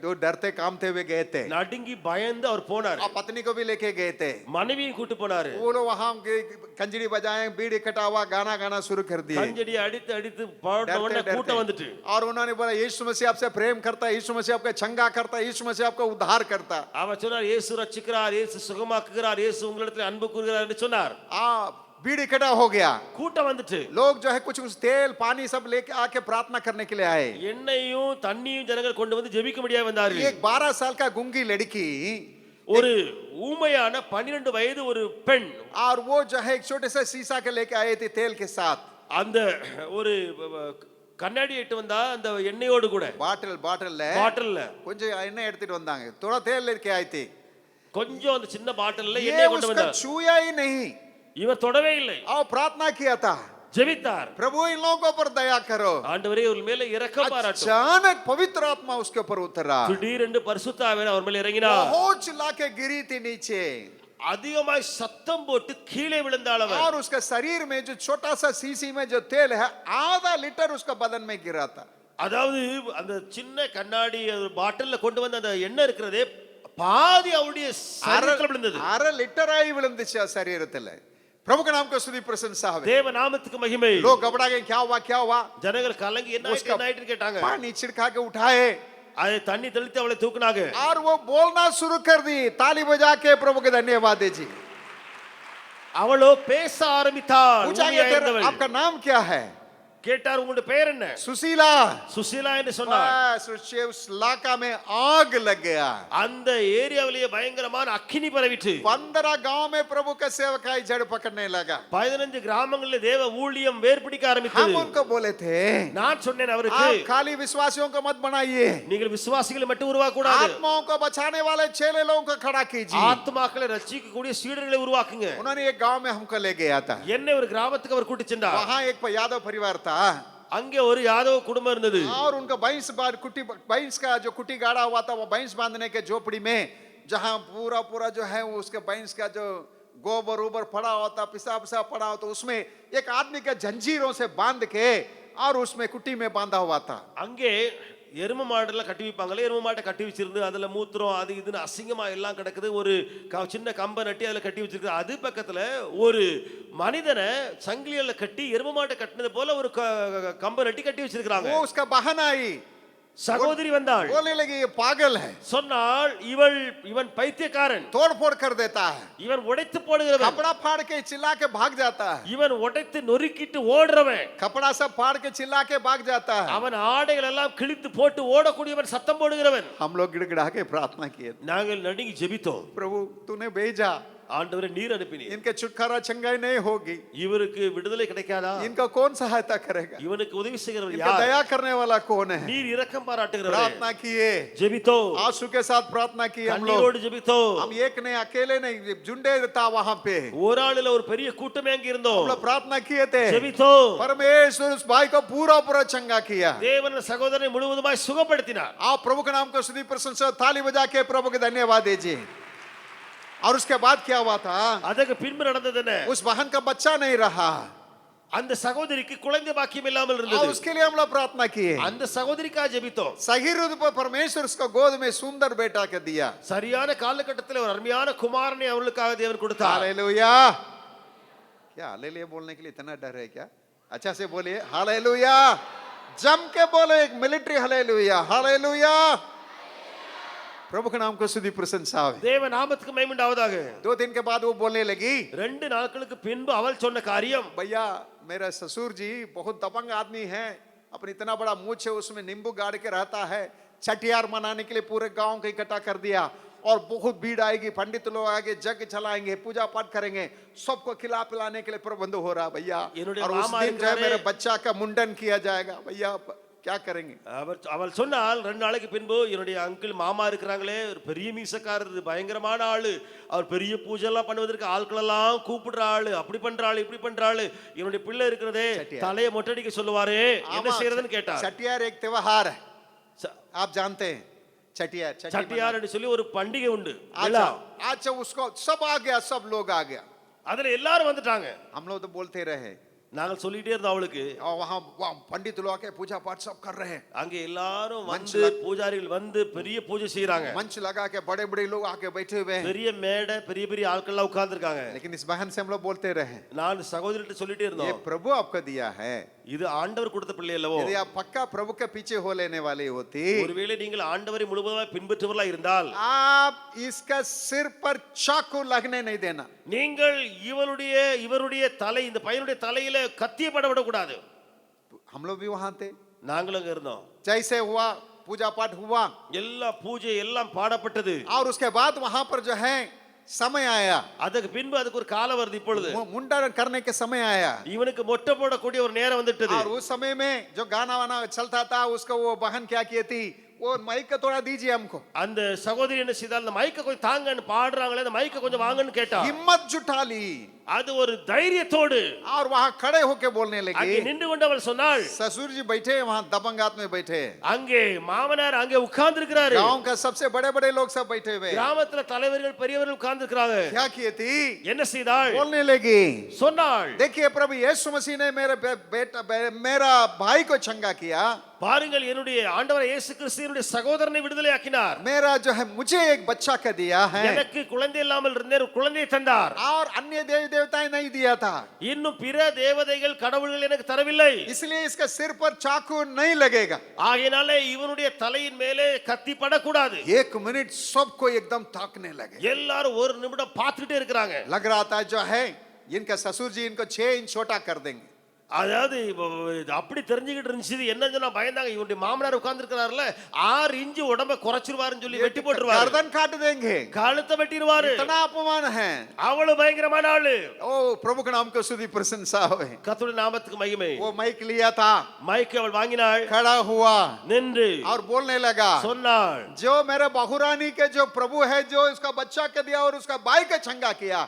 जो डरते कामते हुए गए थे, நடுங்கி பயந்து அவர் போனார், और पत्नी को भी लेके गए थे, மனைவியும் கூட்டு போனாரு। वो लोग वहां कंजड़ी बजाए, बीड़ इकट्ठा हुआ, गाना गाना शुरू कर दिए, கஞ்சடி அடித்து அடித்து பாடின உடனே கூட்டம் வந்துட்டு, और उन्होंने बोला, यीशु मसीह आपसे प्रेम करता है, यीशु मसीह आपका चंगा करता है, यीशु मसीह आपका उद्धार करता। அவர் சொன்னார், இயேசு ரட்சிக்கிறார், இயேசு சுகமாக்குகிறார், இயேசு உங்களிடத்தில் அன்பு கூறுகிறார் என்று சொன்னார்। भीड़ इकट्ठा हो गया, கூட்டம் வந்துட்டு, लोग जो है कुछ तेल पानी सब लेके आके प्रार्थना करने के लिए आए। எண்ணெயும் தண்ணியும் ஜனங்கள் கொண்டு வந்து ஜெபிக்கும்படியா வந்தார்கள்। एक 12 साल का गूंगी लड़की, ஒரு ஊமையான 12 வயது ஒரு பெண், और वो जो है एक छोटे से शीशा के लेके आए थे तेल के साथ, அந்த ஒரு கண்ணாடி எட்டு வந்தா அந்த எண்ணெயோடு கூட பாட்டில்ல கொஞ்சம் எண்ணெய் எடுத்துட்டு வந்தாங்க, थोड़ा तेल लेके आए थे, கொஞ்சம் அந்த சின்ன பாட்டில்ல எண்ணெய் கொண்டு வந்தார், छुआ ही नहीं, இவர் தொடவே இல்லை, और प्रार्थना किया था, ஜெபித்தார், प्रभु इन लोगों पर दया करो। ஆண்டவரே இவர் மேல இரக்கம் பாராட்டும்। अचानक पवित्र आत्मा उसके ऊपर उतरा, திடீரென்று பரிசுத்த ஆவியானவர் அவர் மேல இறங்கினார், बहुत चिल्ला के गिरी थी नीचे, அதிகமாய் சத்தம் போட்டு கீழே விழுந்தாள் அவள். और उसका शरीर में जो छोटा सा सीसी में जो तेल है आधा लीटर उसका बदन में गिरा था. அதாவது அந்த சின்ன கண்ணாடி பாட்டில்ல கொண்டு வந்த அந்த எண்ணெய் இருக்கிறதே பாதி அவளுடைய சரீரத்துல விழுந்தது. அரை லிட்டராய் விழுந்துச்சு சரீரத்துல. प्रभु के नाम को स्तुति प्रशंसा हो. தேவ நாமத்துக்கு மகிமை. लोग घबरा गए, क्या हुआ. ஜனங்கள் கலங்கி என்ன ஆயிட்டு கேட்டாங்க. पानी छिड़का के उठाए அது தண்ணி தெளித்து அவளை தூக்குனாங்க. और वो बोलना शुरू कर दी. ताली बजा के प्रभु के धन्यवाद दीजिए. அவளோ பேச ஆரம்பித்தாள். पूछा गया आपका नाम क्या है. கேட்டார் உங்களுடைய பெயர் என்ன. सुशीला. சுசீலா என்று சொன்னார். उस इलाका में आग लग गया. அந்த ஏரியாவிலேயே பயங்கரமான அக்கினி பரவிட்டு 15 गांव में प्रभु का सेवकाई जड़ पकड़ने लगा. 15 கிராமங்களில் தேவ ஊழியம் வேர்பிடிக்க ஆரம்பித்தது. हम उनको बोले थे நான் சொன்னேன் அவருக்கு, आप खाली विश्वासियों को मत बनाइए, நீங்கள் விசுவாசிகளை மட்டும் உருவாக்க கூடாது. आत्माओं को बचाने वाले चेले लोगों को खड़ा कीजिए. ஆத்மாக்களை ரட்சிக்க கூடிய சீடர்களை உருவாக்குங்க. उन्होंने एक गांव में हमको ले गया था. என்னை ஒரு கிராமத்துக்கு அவர் கூட்டி சென்றார். वहां एक यादव परिवार था. அங்கே ஒரு யாதவ குடும்பம் இருந்தது. और उनका भैंस का जो कुटी गाड़ा हुआ था, वो भैंस बांधने के झोपड़ी में जहां पूरा जो है वो उसके भैंस का जो गोबर उबर पड़ा होता, पिसाब पड़ा होता, उसमें एक आदमी के जंजीरों से बांध के और उसमें कुटी में बांधा हुआ था. அங்கே எரும மாடெல்லாம் கட்டி வைப்பாங்களே, எரும மாட்டை கட்டி வச்சிருந்து அதுல மூத்திரம் அது இதுன்னு அசிங்கமா எல்லாம் கிடக்குது. ஒரு சின்ன கம்பை நட்டி அதுல கட்டி வச்சிருக்கு. அது பக்கத்துல ஒரு மனிதனை சங்கிலியில கட்டி எரும மாட்டை கட்டினது போல ஒரு கம்பை நட்டி கட்டி வச்சிருக்காங்க. वो उसका बहन आई, சகோதரி வந்தாள். बोलने लगी ये पागल है, சொன்னாள் இவன் பைத்தியக்காரன், तोड़ फोड़ कर देता है, இவன் உடைத்து போடுகிறவன், कपड़ा फाड़ के चिल्ला के भाग जाता है, இவன் உடைத்து நொறுக்கிட்டு ஓடுறவன், कपड़ा सब फाड़ के चिल्ला के भाग जाता है. அவன் ஆடைகள் எல்லாம் கிழித்து போட்டு ஓடக்கூடியவன், சத்தம் போடுகிறவன். हम लोग गिड़गिड़ा के प्रार्थना किए, நாங்கள் நடுங்கி ஜெபித்தோம். प्रभु तूने भेजा, ஆண்டவரே நீர் அனுப்பினீர், इनके छुटकारा चंगाई नहीं होगी, இவருக்கு விடுதலை கிடைக்காதா, इनका कौन सहायता करेगा, இவனுக்கு உதவி செய்கிறவர் इनका யார், दया करने वाला कौन है. நீர் இரக்கம் பாராட்டுகிறவர். प्रार्थना किए, ஜெபித்தோ, आंसू के साथ प्रार्थना की. हम लोग, கண்ணீரோடு ஜெபித்தோ. हम एक नहीं अकेले नहीं, झुंडे था वहां पे, ஒரு ஆளுல ஒரு பெரிய கூட்டமே அங்க இருந்தோம். हम लोग प्रार्थना किए थे. ஜெபித்தோ, परमेश्वर उस भाई को पूरा चंगा किया. தேவன் சகோதரனை முழுவதுமாய் சுகப்படுத்தினார். आप प्रभु के नाम को स्तुति प्रशंसा ताली बजा के प्रभु के धन्यवाद दीजिए. और उसके बाद क्या हुआ था, அதுக்கு பின்பு நடந்தது என்ன, उस बहन का बच्चा नहीं रहा. அந்த சகோதரிக்கு குழந்தை பாக்கியம் இல்லாமல் और இருந்தது. उसके लिए हम लोग प्रार्थना किए. அந்த சகோதரிக்காக ஜெபித்தோம். सही ऋतु पर परमेश्वर उसको गोद में सुंदर बेटा के दिया. சரியான காலகட்டத்தில் ஒரு அருமையான குமாரனை அவர்களுக்காக தேவன் கொடுத்தார். हालेलुया. क्या हालेलुया बोलने के लिए इतना डर है क्या? अच्छा से बोलिए हालेलुया. जम के बोले एक मिलिट्री हालेलुया. हालेलुया. प्रभु के नाम को स्तुति प्रशंसा हो. தேவ நாமத்துக்கு மகிமை உண்டாவதாக. 2 दिन के बाद वो बोलने लगी, 2 நாட்களுக்கு பின்பு அவள் சொன்ன காரியம், भैया मेरा ससुर जी बहुत दबंग आदमी है, अपने इतना बड़ा मूछ है, उसमें नींबू गाड़ के रहता है, छठियार मनाने के लिए पूरे गांव को इकट्ठा कर दिया और बहुत भीड़ आएगी, पंडित लोग आएंगे, जग चलाएंगे, पूजा पाठ करेंगे, सबको खिला पिलाने के लिए प्रबंध हो रहा भैया. और उस दिन जो है मेरे बच्चा का मुंडन किया जाएगा भैया, क्या करेंगे. அவள் சொன்னால் 2 நாளைக்கு பின்பு என்னுடைய அங்கிள் மாமா இருக்கிறாங்களே, ஒரு பெரிய மீசக்காரர், பயங்கரமான ஆளு, அவர் பெரிய பூஜை எல்லாம் பண்ணுவதற்கு ஆட்கள் எல்லாம் கூப்பிடுற ஆளு, அப்படி பண்றாளு இப்படி பண்றாளு, என்னுடைய பிள்ளை இருக்கிறதே தலையை மொட்டடிக்க சொல்லுவாரு, என்ன செய்யறதுன்னு கேட்டார். छठियार एक त्योहार है, आप जानते हैं. छठियार என்று சொல்லி ஒரு பண்டிகை உண்டு. अच्छा उसको सब आ गया, सब लोग आ गया, அதுல எல்லாரும் வந்துட்டாங்க. हम लोग तो बोलते रहे, நாங்கள் சொல்லிட்டே இருந்தோம் அவளுக்கு. वहां पंडित लोग आके पूजा पाठ सब कर रहे हैं, அங்கே எல்லாரும் வந்து பூஜாரிகள் வந்து பெரிய பூஜை செய்யறாங்க. मंच लगा के बड़े बड़े लोग आके बैठे हुए हैं, பெரிய மேடை, பெரிய பெரிய ஆட்கள் எல்லாம் உட்கார்ந்து இருக்காங்க. लेकिन इस बहन से हम लोग बोलते रहे, நான் சகோதரிட்ட சொல்லிட்டே ये இருந்தோம், प्रभु आपको दिया है, இது ஆண்டவர் கொடுத்த பிள்ளை அல்லவோ. यदि आप पक्का प्रभु के पीछे हो लेने वाली होती, ஒருவேளை நீங்கள் ஆண்டவரை முழுவதுமாக பின்பற்றுவர்களாக இருந்தால், आप इसका सिर पर चाकू लगने नहीं देना. நீங்கள் இவருடைய தலை, இந்த பையனுடைய தலையில கத்திய பட விடக்கூடாது. हम लोग भी वहां थे, நாங்களும் அங்க இருந்தோம். जैसे हुआ पूजा पाठ हुआ, எல்லா பூஜை எல்லாம் பாடப்பட்டது. और उसके बाद वहां पर जो है समय आया, அதுக்கு பின்பு அதுக்கு ஒரு காலம் வருது. இப்பொழுது मुंडन करने के समय आया, இவனுக்கு மொட்டை போடக்கூடிய ஒரு நேரம் வந்துட்டது. और उस समय में जो गाना वाना चलता था, उसको वो बहन क्या की थी, वो माइक का थोड़ा दीजिए हमको. அந்த சகோதரி என்ன செய்தால், அந்த மைக்க கொஞ்சம் தாங்கன்னு பாடுறாங்களே, அந்த மைக்க கொஞ்சம் வாங்கன்னு கேட்டா, हिम्मत जुटा ली, அது ஒரு தைரியத்தோடு और वहां खड़े होके बोलने அங்கே लगी। நின்று கொண்டு அவள் சொன்னாள், ससुर जी बैठे वहां दबंगात में बैठे, அங்கே மாமனார் அங்கே உட்கார்ந்து இருக்கிறாரு, गांव का सबसे बड़े बड़े लोग सब बैठे हुए। கிராமத்துல தலைவர்கள் பெரியவர்கள் உட்கார்ந்து இருக்கிறாங்க। क्या किए थी? என்ன செய்தாள்? बोलने लगी, சொன்னாள், देखिए प्रभु यीशु मसीह ने मेरा भाई को चंगा किया, பாருங்கள் என்னுடைய ஆண்டவர் இயேசு கிறிஸ்துவினுடைய சகோதரனை விடுதலையாக்கினார், मेरा जो है मुझे एक बच्चा का दिया है, எனக்கு குழந்தை இல்லாமல் இருந்தேன், ஒரு குழந்தையை தந்தார், और अन्य देवी देवताएं नहीं दिया था, இன்னும் பிற தேவதைகள் கடவுள்கள் எனக்கு தரவில்லை, इसलिए इसका सिर पर चाकू नहीं लगेगा। ஆகையினாலே இவனுடைய தலையின் மேலே கத்தி படக்கூடாது। 1 मिनट सबको एकदम ताकने लगे। எல்லாரும் ஒரு நிமிடம் பார்த்துட்டே இருக்கிறாங்க। लग रहा था जो है इनका ससुर जी इनको 6 इंच छोटा कर देंगे। அதாவது அப்படி தெரிஞ்சுக்கிட்டு இருந்துச்சு, என்ன சொன்னா பயந்தாங்க, இவனுடைய மாமனார் உட்கார்ந்து இருக்கிறார்ல 6 இன்ச் உடம்ப குறைச்சிருவாருன்னு சொல்லி வெட்டி போட்டுருவாரு, गर्दन काट देंगे, கழுத்தை வெட்டிடுவாரு, इतना अपमान है। அவ்வளவு பயங்கரமான ஆளு। ओ प्रभु के नाम को स्तुति प्रशंसा हो। கர்த்தருடைய நாமத்துக்கு மகிமை। वो माइक लिया था, மைக் அவள் வாங்கினாள், खड़ा हुआ நின்று और बोलने लगा, சொன்னாள், जो मेरे बहुरानी के जो प्रभु है, जो उसका बच्चा के दिया और उसका भाई का चंगा किया,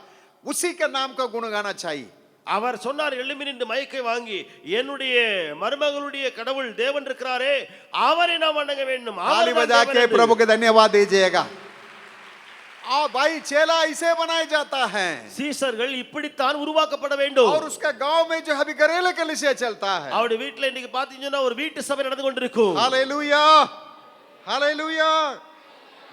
उसी के नाम का गुण गाना चाहिए। அவர் சொன்னார், எழும்பி நின்று மைக்கை வாங்கி, என்னுடைய மருமகளுடைய கடவுள் தேவன் இருக்கிறாரே அவரை நாம் வணங்க வேண்டும், ताली बजा के प्रभु के धन्यवाद दीजिएगा। और भाई चेला इसे बनाया जाता है, சீசர்கள் இப்படித்தான் உருவாக்கப்பட வேண்டும்। और उसका गांव में जो अभी घरेलू कलीसिया चलता है। அவருடைய வீட்டுல இன்னைக்கு பாத்தீங்கன்னா ஒரு வீட்டு சபை நடந்து கொண்டிருக்கும்। Hallelujah, hallelujah.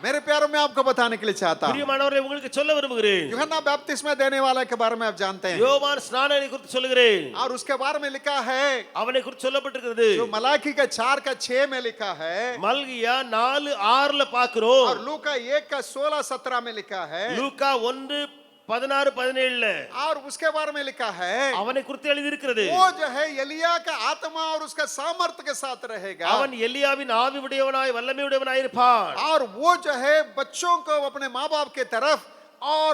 मेरे प्यारों में आपको बताने के लिए चाहता हूं, பிரியமானவரே உங்களுக்கு சொல்ல விரும்புகிறேன், यूहन्ना बपतिस्मा देने वाले के बारे में आप जानते हैं, யோவான் ஸ்நானனை குறித்து சொல்லுகிறேன், और उसके बारे में लिखा है, அவனை குறித்து சொல்லப்பட்டிருக்கிறது, जो मलाकी का 4 का 6 में लिखा है, மல்கியா 4:6 பார்க்கிறோம், और लूका 1 का 16-17 में लिखा है, லூக்கா 1:16-17 और उसके बारे में लिखा है, அவனை குறித்து எழுதி இருக்கிறது, वो जो है एलिया का आत्मा और उसका सामर्थ्य के साथ रहेगा, அவன் எலியாவின் ஆவி உடையவனாய் வல்லமை உடையவனாய் இருப்பான், और वो जो है बच्चों को अपने माँ बाप के तरफ और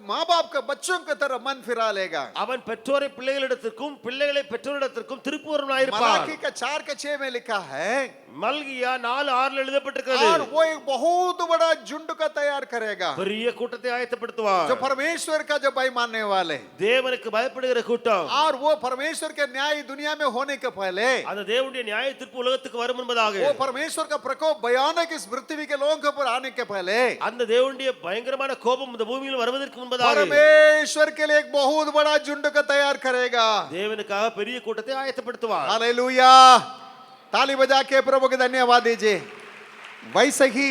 माँ बाप के बच्चों की तरफ मन फिरा लेगा। அவன் பெற்றோரை பிள்ளைகளிடத்திற்கும் பிள்ளைகளை பெற்றோரிடத்திற்கும் திருப்புவனாய் இருப்பான்। मलाकी का 4 का 6 में लिखा है, மல்கியா 4:6 எழுதப்பட்டிருக்கிறது, और वो एक बहुत बड़ा झुंड का तैयार करेगा, பெரிய கூட்டத்தை ஆயத்தப்படுத்துவார், जो परमेश्वर का जो भाई मानने वाले, தேவனுக்கு பயப்படுகிற கூட்டம், और वो परमेश्वर के न्याय दुनिया में होने के पहले, அந்த தேவனுடைய நியாய தீர்ப்பு உலகத்துக்கு வரும் என்பதாக, वो परमेश्वर का प्रकोप भयानक इस पृथ्वी के लोगों के ऊपर आने के पहले, அந்த தேவனுடைய பயங்கரமான கோபம் இந்த பூமியில் வருவதற்கு முன்பதாக परमेश्वर के लिए एक बहुत बड़ा झुंड का तैयार करेगा। தேவனுக்காக பெரிய கூட்டத்தை ஆயத்தப்படுத்துவார்। हालेलुया, ताली बजा के प्रभु के धन्यवाद दीजिए। वैसे ही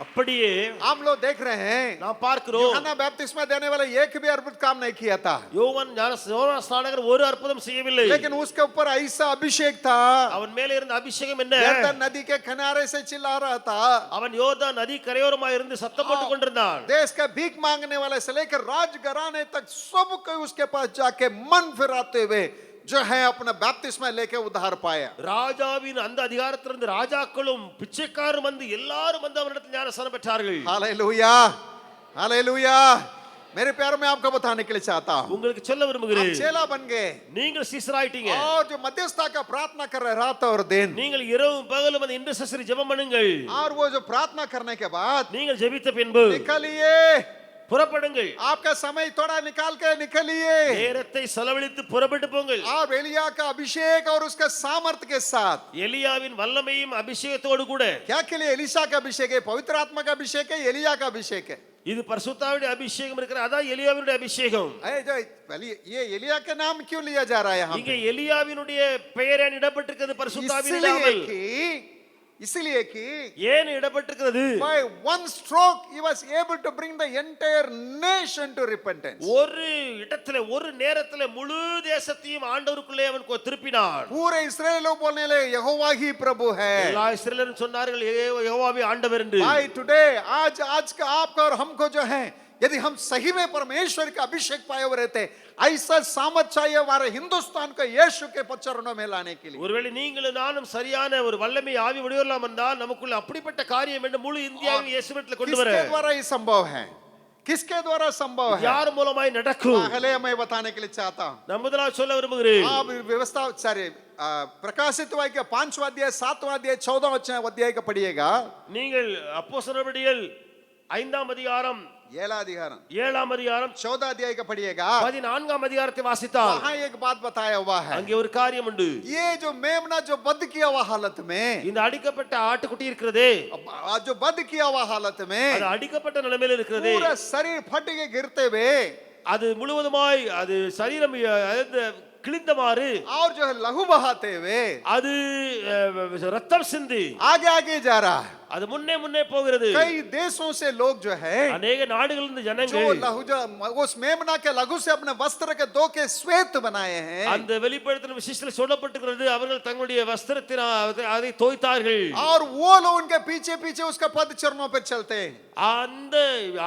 அப்படியே हम लोग देख रहे हैं, நாம் பார்க்கிறோம், यूहन्ना बपतिस्मा देने वाला एक भी अद्भुत काम नहीं किया था, யோவான் ஸ்நானகர் ஒரு அற்புதம் செய்யவில்லை, लेकिन उसके ऊपर ऐसा अभिषेक था, அவன் மேலே இருந்த அபிஷேகம் என்ன, यरदन नदी के किनारे से चिल्ला रहा था, அவன் யோர்தான் நதி கரையோரமாய் இருந்து சத்தம் போட்டுக் கொண்டிருந்தான், देश का भीख मांगने वाले से लेकर राजघराने तक सब कोई उसके पास जाके मन फिराते हुए जो है अपना बपतिस्मा लेके उद्धार पाया। ராஜாவின் அந்த அதிகாரத்திலிருந்து ராஜாக்களும் பிச்சைக்காரரும் வந்து எல்லாரும் வந்து அவரிடத்தில் ஞானஸ்நானம் பெற்றார்கள்। Hallelujah, hallelujah. मेरे प्यारों में आपको बताने के लिए चाहता हूं, உங்களுக்கு சொல்ல விரும்புகிறேன், आप चेला बन गए, நீங்கள் சீசராயிட்டீங்க, और जो मध्यस्थता का प्रार्थना कर रहे रात और दिन, நீங்கள் இரவும் பகலும் அந்த இன்டர்செசரி ஜெபம் பண்ணுங்கள், और वो जो प्रार्थना करने के बाद நீங்கள் ஜெபித்த பின்பு निकलिए, புறப்படுங்கள், आपका समय थोड़ा निकाल के निकलिए, நேரத்தை செலவழித்து புறப்பட்டு போங்கள், आप एलिया का अभिषेक और उसका सामर्थ्य के साथ, எலியாவின் வல்லமையும் அபிஷேகத்தோடு கூட, क्या के लिए एलिशा का अभिषेक है, पवित्र आत्मा का अभिषेक है, एलिया का अभिषेक है, இது பரிசுத்தாவினுடைய அபிஷேகம் இருக்கிற, அதான் எலியாவினுடைய அபிஷேகம்। जो ये एलिया के नाम क्यों लिया जा रहा है यहाँ இங்க पे? எலியாவினுடைய பெயர் ஏன் இடப்பட்டிருக்கிறது பரிசுத்தாவின் इसलिए இல்லாமல்? कि ஏன் இடப்பட்டிருக்கிறது? by one stroke he was able to bring the entire nation to repentance. ஒரு இடத்துல ஒரு நேரத்துல முழு தேசத்தையும் ஆண்டவருக்குள்ளே அவன் திருப்பினான்। पूरे इस्राएल लोग बोलने लगे यहोवा ही प्रभु है। எல்லா இஸ்ரவேலரும் சொன்னார்கள் யெகோவாவே ஆண்டவர் என்று। भाई टुडे आज का आपका और हमको जो है, यदि हम सही में परमेश्वर का अभिषेक पाए हुए रहते, ऐसा सामर्थ चाहिए हमारे हिंदुस्तान को यीशु के चरणों में लाने के लिए। ஒருவேளை நீங்களும் நானும் சரியான ஒரு வல்லமை ஆவி உடையவர்களாம் என்றால் நமக்குள்ள அப்படிப்பட்ட காரியம் என்று முழு இந்தியாவை இயேசுவிடத்தில் கொண்டு வர किसके द्वारा ये संभव है? किसके द्वारा संभव है? யார் மூலமாய் நடக்கும்? पहले मैं बताने के लिए चाहता हूं, நான் முதலாவது சொல்ல விரும்புகிறேன்। आप व्यवस्था सारे प्रकाशित वाक्य 5वां अध्याय 7वां अध्याय 14वां अध्याय का पढ़िएगा। நீங்கள் அப்போஸ்தலர் நடவடிக்கைகள் 5ஆம் அதிகாரம் ஏழாம் அதிகாரம் 7ஆம் அதிகாரம் 14 अध्याय का पढ़िएगा, 14ஆம் அதிகாரத்தை வாசித்தால் वहां एक बात बताया हुआ है। அங்கே ஒரு காரியம் உண்டு. ये जो मेमना जो बद किया हुआ हालत में, இந்த அடிக்கப்பட்ட ஆட்டுக்குட்டி இருக்கிறதே, जो बद किया हुआ हालत में அது அடிக்கப்பட்ட நிலைமையில் இருக்கிறதே, पूरा शरीर फट के गिरते हुए அது முழுவதுமாய் அது சரீரம் கிழிந்தமாறு और जो है लहू बहाते हुए அது ரத்தம் சிந்தி आगे आगे जा रहा है। அது முன்னே முன்னே போகிறது. कई देशों से लोग जो है अनेक நாடுகளிலிருந்து जो ஜனங்கள் लहू जो उस मेमना के लहू से अपने वस्त्र के धो के श्वेत बनाए हैं, அந்த வெளிப்படுத்தின விசேஷத்தில் சொல்லப்பட்டிருக்கிறது, அவர்கள் தங்களுடைய வஸ்திரத்தினால் அதை தோய்த்தார்கள். और वो लोग उनके पीछे पीछे उसका पद चरणों पर चलते हैं। அந்த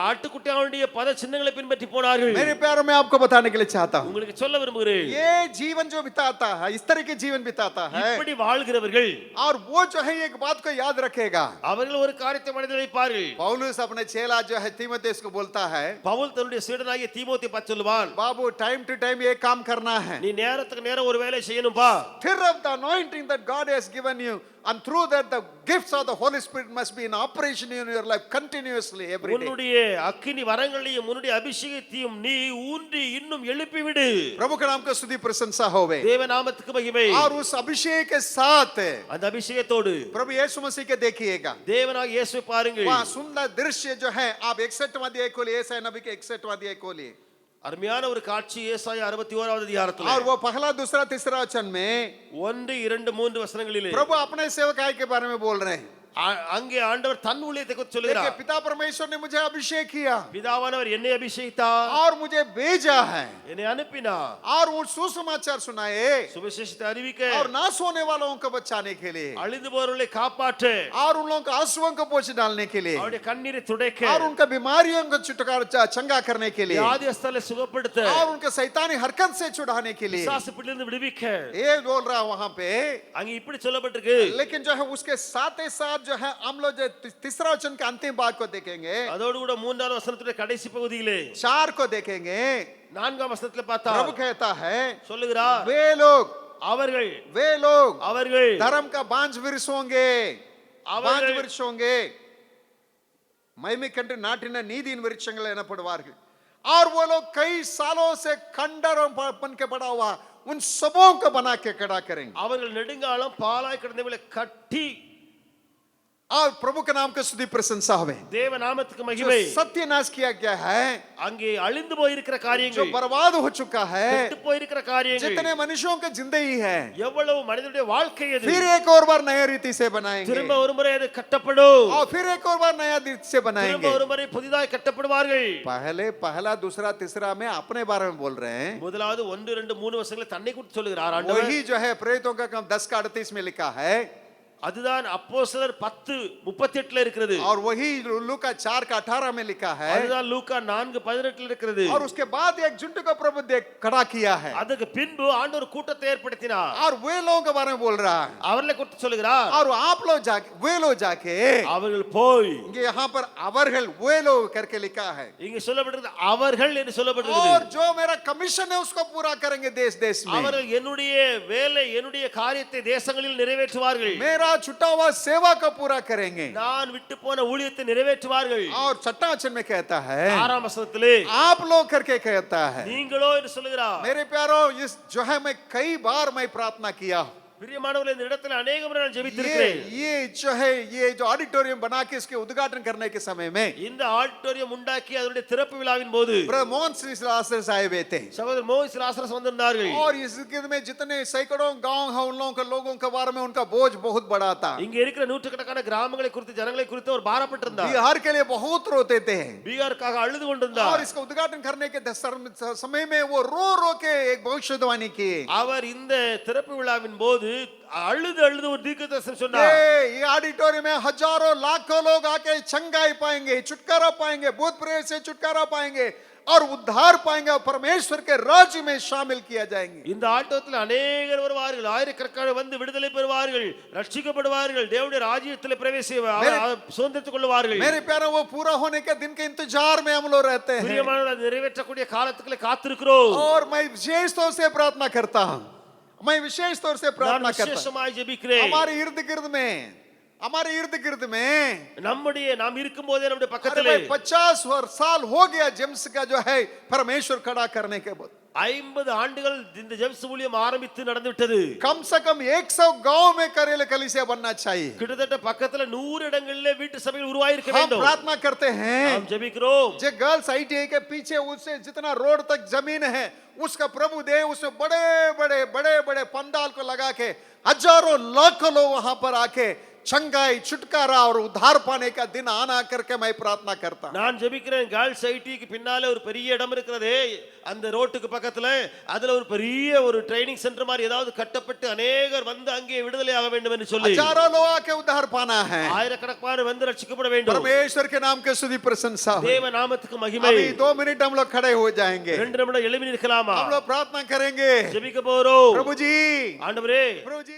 ஆட்டுக்குட்டியாவுடைய பத சின்னங்களை பின்பற்றி போனார்கள். मेरे प्यारों में आपको बताने के लिए चाहता हूँ, உங்களுக்கு சொல்ல விரும்புகிறேன், ये जीवन जो बिताता है, इस तरह के जीवन बिताता है, இப்படி வாழ்கிறவர்கள் और वो जो है एक बात को याद रखेगा। அவர்கள் ஒரு காரியத்தை மனதில் வைப்பார்கள். पौलुस अपने चेला जो है तीमुथियुस को बोलता है, பவுல் தன்னுடைய சீடனாகிய தீமோத்தேயுவை பார்த்து சொல்லுவான், बाबू टाइम टू टाइम ये काम करना है, நீ நேரத்துக்கு நேரம் ஒரு வேலை செய்யணும்பா. stir up the anointing that God has given you, and through that the gifts of the Holy Spirit must be in operation in your life continuously every day. உன்னுடைய அக்கினி வரங்களையும் உன்னுடைய அபிஷேகத்தையும் நீ ஊன்றி இன்னும் எழுப்பி விடு. प्रभु के नाम को स्तुति प्रशंसा होवे, தேவ நாமத்துக்கு மகிமை. और उस अभिषेक के साथ அந்த அபிஷேகத்தோடு प्रभु यीशु मसीह के देखिएगा, தேவனாகிய இயேசுவை பாருங்கள். वहाँ सुंदर दृश्य जो है, आप 61वां अध्याय खोलिए, यशायाह नबी के 61वां अध्याय खोलिए, அருமையான ஒரு காட்சி ஏசாயா 61வது அதிகாரத்தில் और वो पहला दूसरा तीसरा वचन में 1 2 3 वचनங்களிலே प्रभु अपने सेवकाई के बारे में बोल रहे हैं। அங்கே ஆண்டவர் தன் ஊழியத்தை குறித்து देखिए, சொல்கிறார். पिता परमेश्वर ने मुझे अभिषेक किया பிதாவானவர் என்னை அபிஷேகித்தார், और मुझे भेजा है, என்னை அனுப்பினார் और वो सुसमाचार सुनाए சுவிசேஷத்தை அறிவிக்க, और नाश होने वालों को बचाने के लिए, அழிந்து போறவர்களை காப்பாற்ற, और उन लोगों को आंसुओं को पोंछ डालने के लिए, அவருடைய கண்ணீரை துடைக்க, और उनका बीमारियों को छुटकारा चंगा करने के लिए, வியாதியஸ்தரை சுகப்படுத்த, और उनके शैतानी हरकत से छुड़ाने के लिए। பிசாசு பிடியிலிருந்து விடுவிக்க, ये बोल रहा वहां पे, அங்க இப்படி சொல்லப்பட்டிருக்கு. लेकिन जो है उसके साथ ही साथ जो है हम लोग जो तीसरा वचन के अंतिम भाग को देखेंगे, அதோடு கூட 3வது வசனத்துடைய கடைசி பகுதியிலே 4 को देखेंगे, 4ஆம் வசனத்துல பார்த்தா प्रभु कहता है, சொல்லுகிறார், वे लोग அவர்கள் धर्म का बांझ वृक्ष होंगे, बांझ அவர்கள் वृक्ष होंगे, महिमा कंटे नाटिन नीतिन वृक्षங்கள் எனப்படுவார்கள், और वो लोग कई सालों से खंडर बन के पड़ा हुआ उन सबों को बना के खड़ा करेंगे, அவர்கள் நெடுங்காலம் பாலாய் கிடந்தவர்களை கட்டி, और प्रभु के नाम की स्तुति प्रशंसा होवे। தேவ நாமத்துக்கு जो மகிமை. सत्यानाश किया गया है, அங்கே அழிந்து போயிருக்கிற जो காரியங்கள், बर्बाद हो चुका है, கெட்டு போயிருக்கிற காரியங்கள், जितने मनुष्यों की जिंदगी है, எவ்வளவு மனிதனுடைய வாழ்க்கை அது फिर एक और बार नया रीति से बनाएंगे, திரும்ப ஒரு முறை அது கட்டப்படும், और फिर एक और बार नया रीति से திரும்ப बनाएंगे। ஒரு முறை புதிதாய் கட்டப்படுவார்கள். पहला दूसरा तीसरा में अपने बारे में बोल रहे हैं, முதலாவது 1 2 3 வசனங்களை தன்னை குறித்து சொல்லுகிறார் ஆண்டவர். वही जो है प्रेरितों का काम 10 का 38 में लिखा है, அதுதான் அப்போஸ்தலர் 10:38ல இருக்கிறது. और वही लूका 4 का 18 में लिखा है, அதுதான் லூக்கா 4:18ல இருக்கிறது. और उसके बाद एक झुंड को प्रभु देख खड़ा किया है, அதுக்கு பின்பு ஆண்டவர் கூட்டத்தை ஏற்படுத்தினார். और वे लोगों के बारे में बोल रहा है, அவர்களை குறித்து சொல்லுகிறார். और आप लोग जाके वे लोग जाके, அவர்கள் போய், इनके यहाँ पर अवरगल वे लोग करके लिखा है, இங்க சொல்லப்பட்டிருக்கிறது அவர்கள் என்று சொல்லப்பட்டிருக்கிறது. और जो मेरा कमीशन है उसको पूरा करेंगे देश देश में, அவர்கள் என்னுடைய வேலை என்னுடைய காரியத்தை தேசங்களில் நிறைவேற்றுவார்கள். मेरा छुट्टा हुआ सेवा को पूरा करेंगे, நான் விட்டு போன ஊழியத்தை நிறைவேற்றுவார்கள். और छठा वचन में कहता है, 6ஆம் வசனத்திலே आप लोग करके कहता है। நீங்களோ என்று சொல்லுகிறார். मेरे प्यारो, इस जो है मैं कई बार मैं प्रार्थना किया, பிரியமானவர்களே, இந்த இடத்துல अनेक முறை நான் ஜெபித்திருக்கிறேன். ये जो है ये जो ऑडिटोरियम बना के इसके उद्घाटन करने के समय में இந்த ஆடிட்டோரியம் உண்டாக்கி அதனுடைய திறப்பு விழாவின் போது ब्रदर मोहन श्री लासरस आए हुए थे, சகோதரர் மோயிஸ் லாசரஸ் வந்திருந்தார்கள். और इसके में जितने सैकड़ों गांव हैं उन लोगों के बारे में उनका बोझ बहुत बड़ा था, இங்க இருக்கிற நூற்றுக்கணக்கான கிராமங்களை குறித்து ஜனங்களை குறித்து அவர் பாரப்பட்டிருந்தார். बिहार के लिए बहुत रोते थे, பீகாருக்காக அழுது கொண்டிருந்தார். और इसका उद्घाटन करने के समय में वो रो रो के एक भविष्यवाणी की, அவர் இந்த திறப்பு விழாவின் போது அழுது அழுது ஒரு தீர்க்கதரிசனம் சொன்னார். ये ऑडिटोरियम में हजारों लाखों लोग आके चंगाई पाएंगे, छुटकारा पाएंगे, भूत प्रेत से छुटकारा पाएंगे, और उद्धार पाएंगे, और परमेश्वर के राज्य में शामिल किया जाएंगे। இந்த ஆட்டத்தில் अनेகர் வருவார்கள், ஆயிரக்கணக்கான வந்து விடுதலை பெறுவார்கள், ரட்சிக்கப்படுவார்கள், தேவனுடைய ராஜ்யத்தில் சுதந்திரத்துக் கொள்வார்கள். मेरे प्यारे, वो पूरा होने के दिन के इंतजार में हम लोग रहते हैं, பிரியமானவர்களே, நிறைவேற்றக்கூடிய காலத்துக்குள்ளே காத்திருக்கிறோம். और मैं विशेष तौर से प्रार्थना करता हूं, मैं विशेष तौर से प्रार्थना करता हूं, விசேஷமாய் ஜெபிக்கிறேன். हमारे इर्द गिर्द में हमारे इर्द गिर्द में, நம்முடைய நாம் இருக்கும்போதே நம்முடைய अरे பக்கத்திலே भाई 50 साल हो गया जेम्स का जो है परमेश्वर खड़ा करने के बाद, 50 ஆண்டுகள் இந்த ஜெபஸ் ஊழியம் ஆரம்பித்து நடந்து விட்டது. कम से कम 100 गांव में करेले कलीसिया बनना चाहिए। கிட்டத்தட்ட பக்கத்துல 100 இடங்களிலே வீட்டு சபைகள் உருவாயிருக்க हम வேண்டும். प्रार्थना करते हैं நாம் ஜெபிக்கிறோம். जो गर्ल्स ITI के पीछे उससे जितना रोड तक जमीन है उसका प्रभु दे, उसमें बड़े बड़े बड़े बड़े पंडाल को लगा के हजारों लाखों लोग वहां पर आके चंगाई, छुटकारा और उद्धार पाने का दिन आना करके मैं प्रार्थना करता हूं। நான் ஜெபிக்கிறேன். கேர்ள்ஸ் ஐடிக்கு பின்னால ஒரு பெரிய இடம் இருக்கிறதே, அந்த ரோட்டுக்கு பக்கத்துல அதுல ஒரு பெரிய ஒரு ட்ரைனிங் சென்டர் மாதிரி ஏதாவது கட்டப்பட்டு அநேகர் வந்து அங்கே விடுதலை ஆக வேண்டும் என்று சொல்லி हजारों लोग आके उद्धार पाना है। ஆயிரக்கணக்கான வந்து ரட்சிக்கப்பட வேண்டும். परमेश्वर के नाम के स्तुति प्रशंसा हो। தேவ நாமத்துக்கு மகிமை. अभी 2 मिनट हम लोग खड़े हो जाएंगे, 2 நிமிடம் எழும்பி நிற்கலாமா? हम लोग प्रार्थना करेंगे। ஜெபிக்க போறோம். प्रभु जी, ஆண்டவரே, प्रभु जी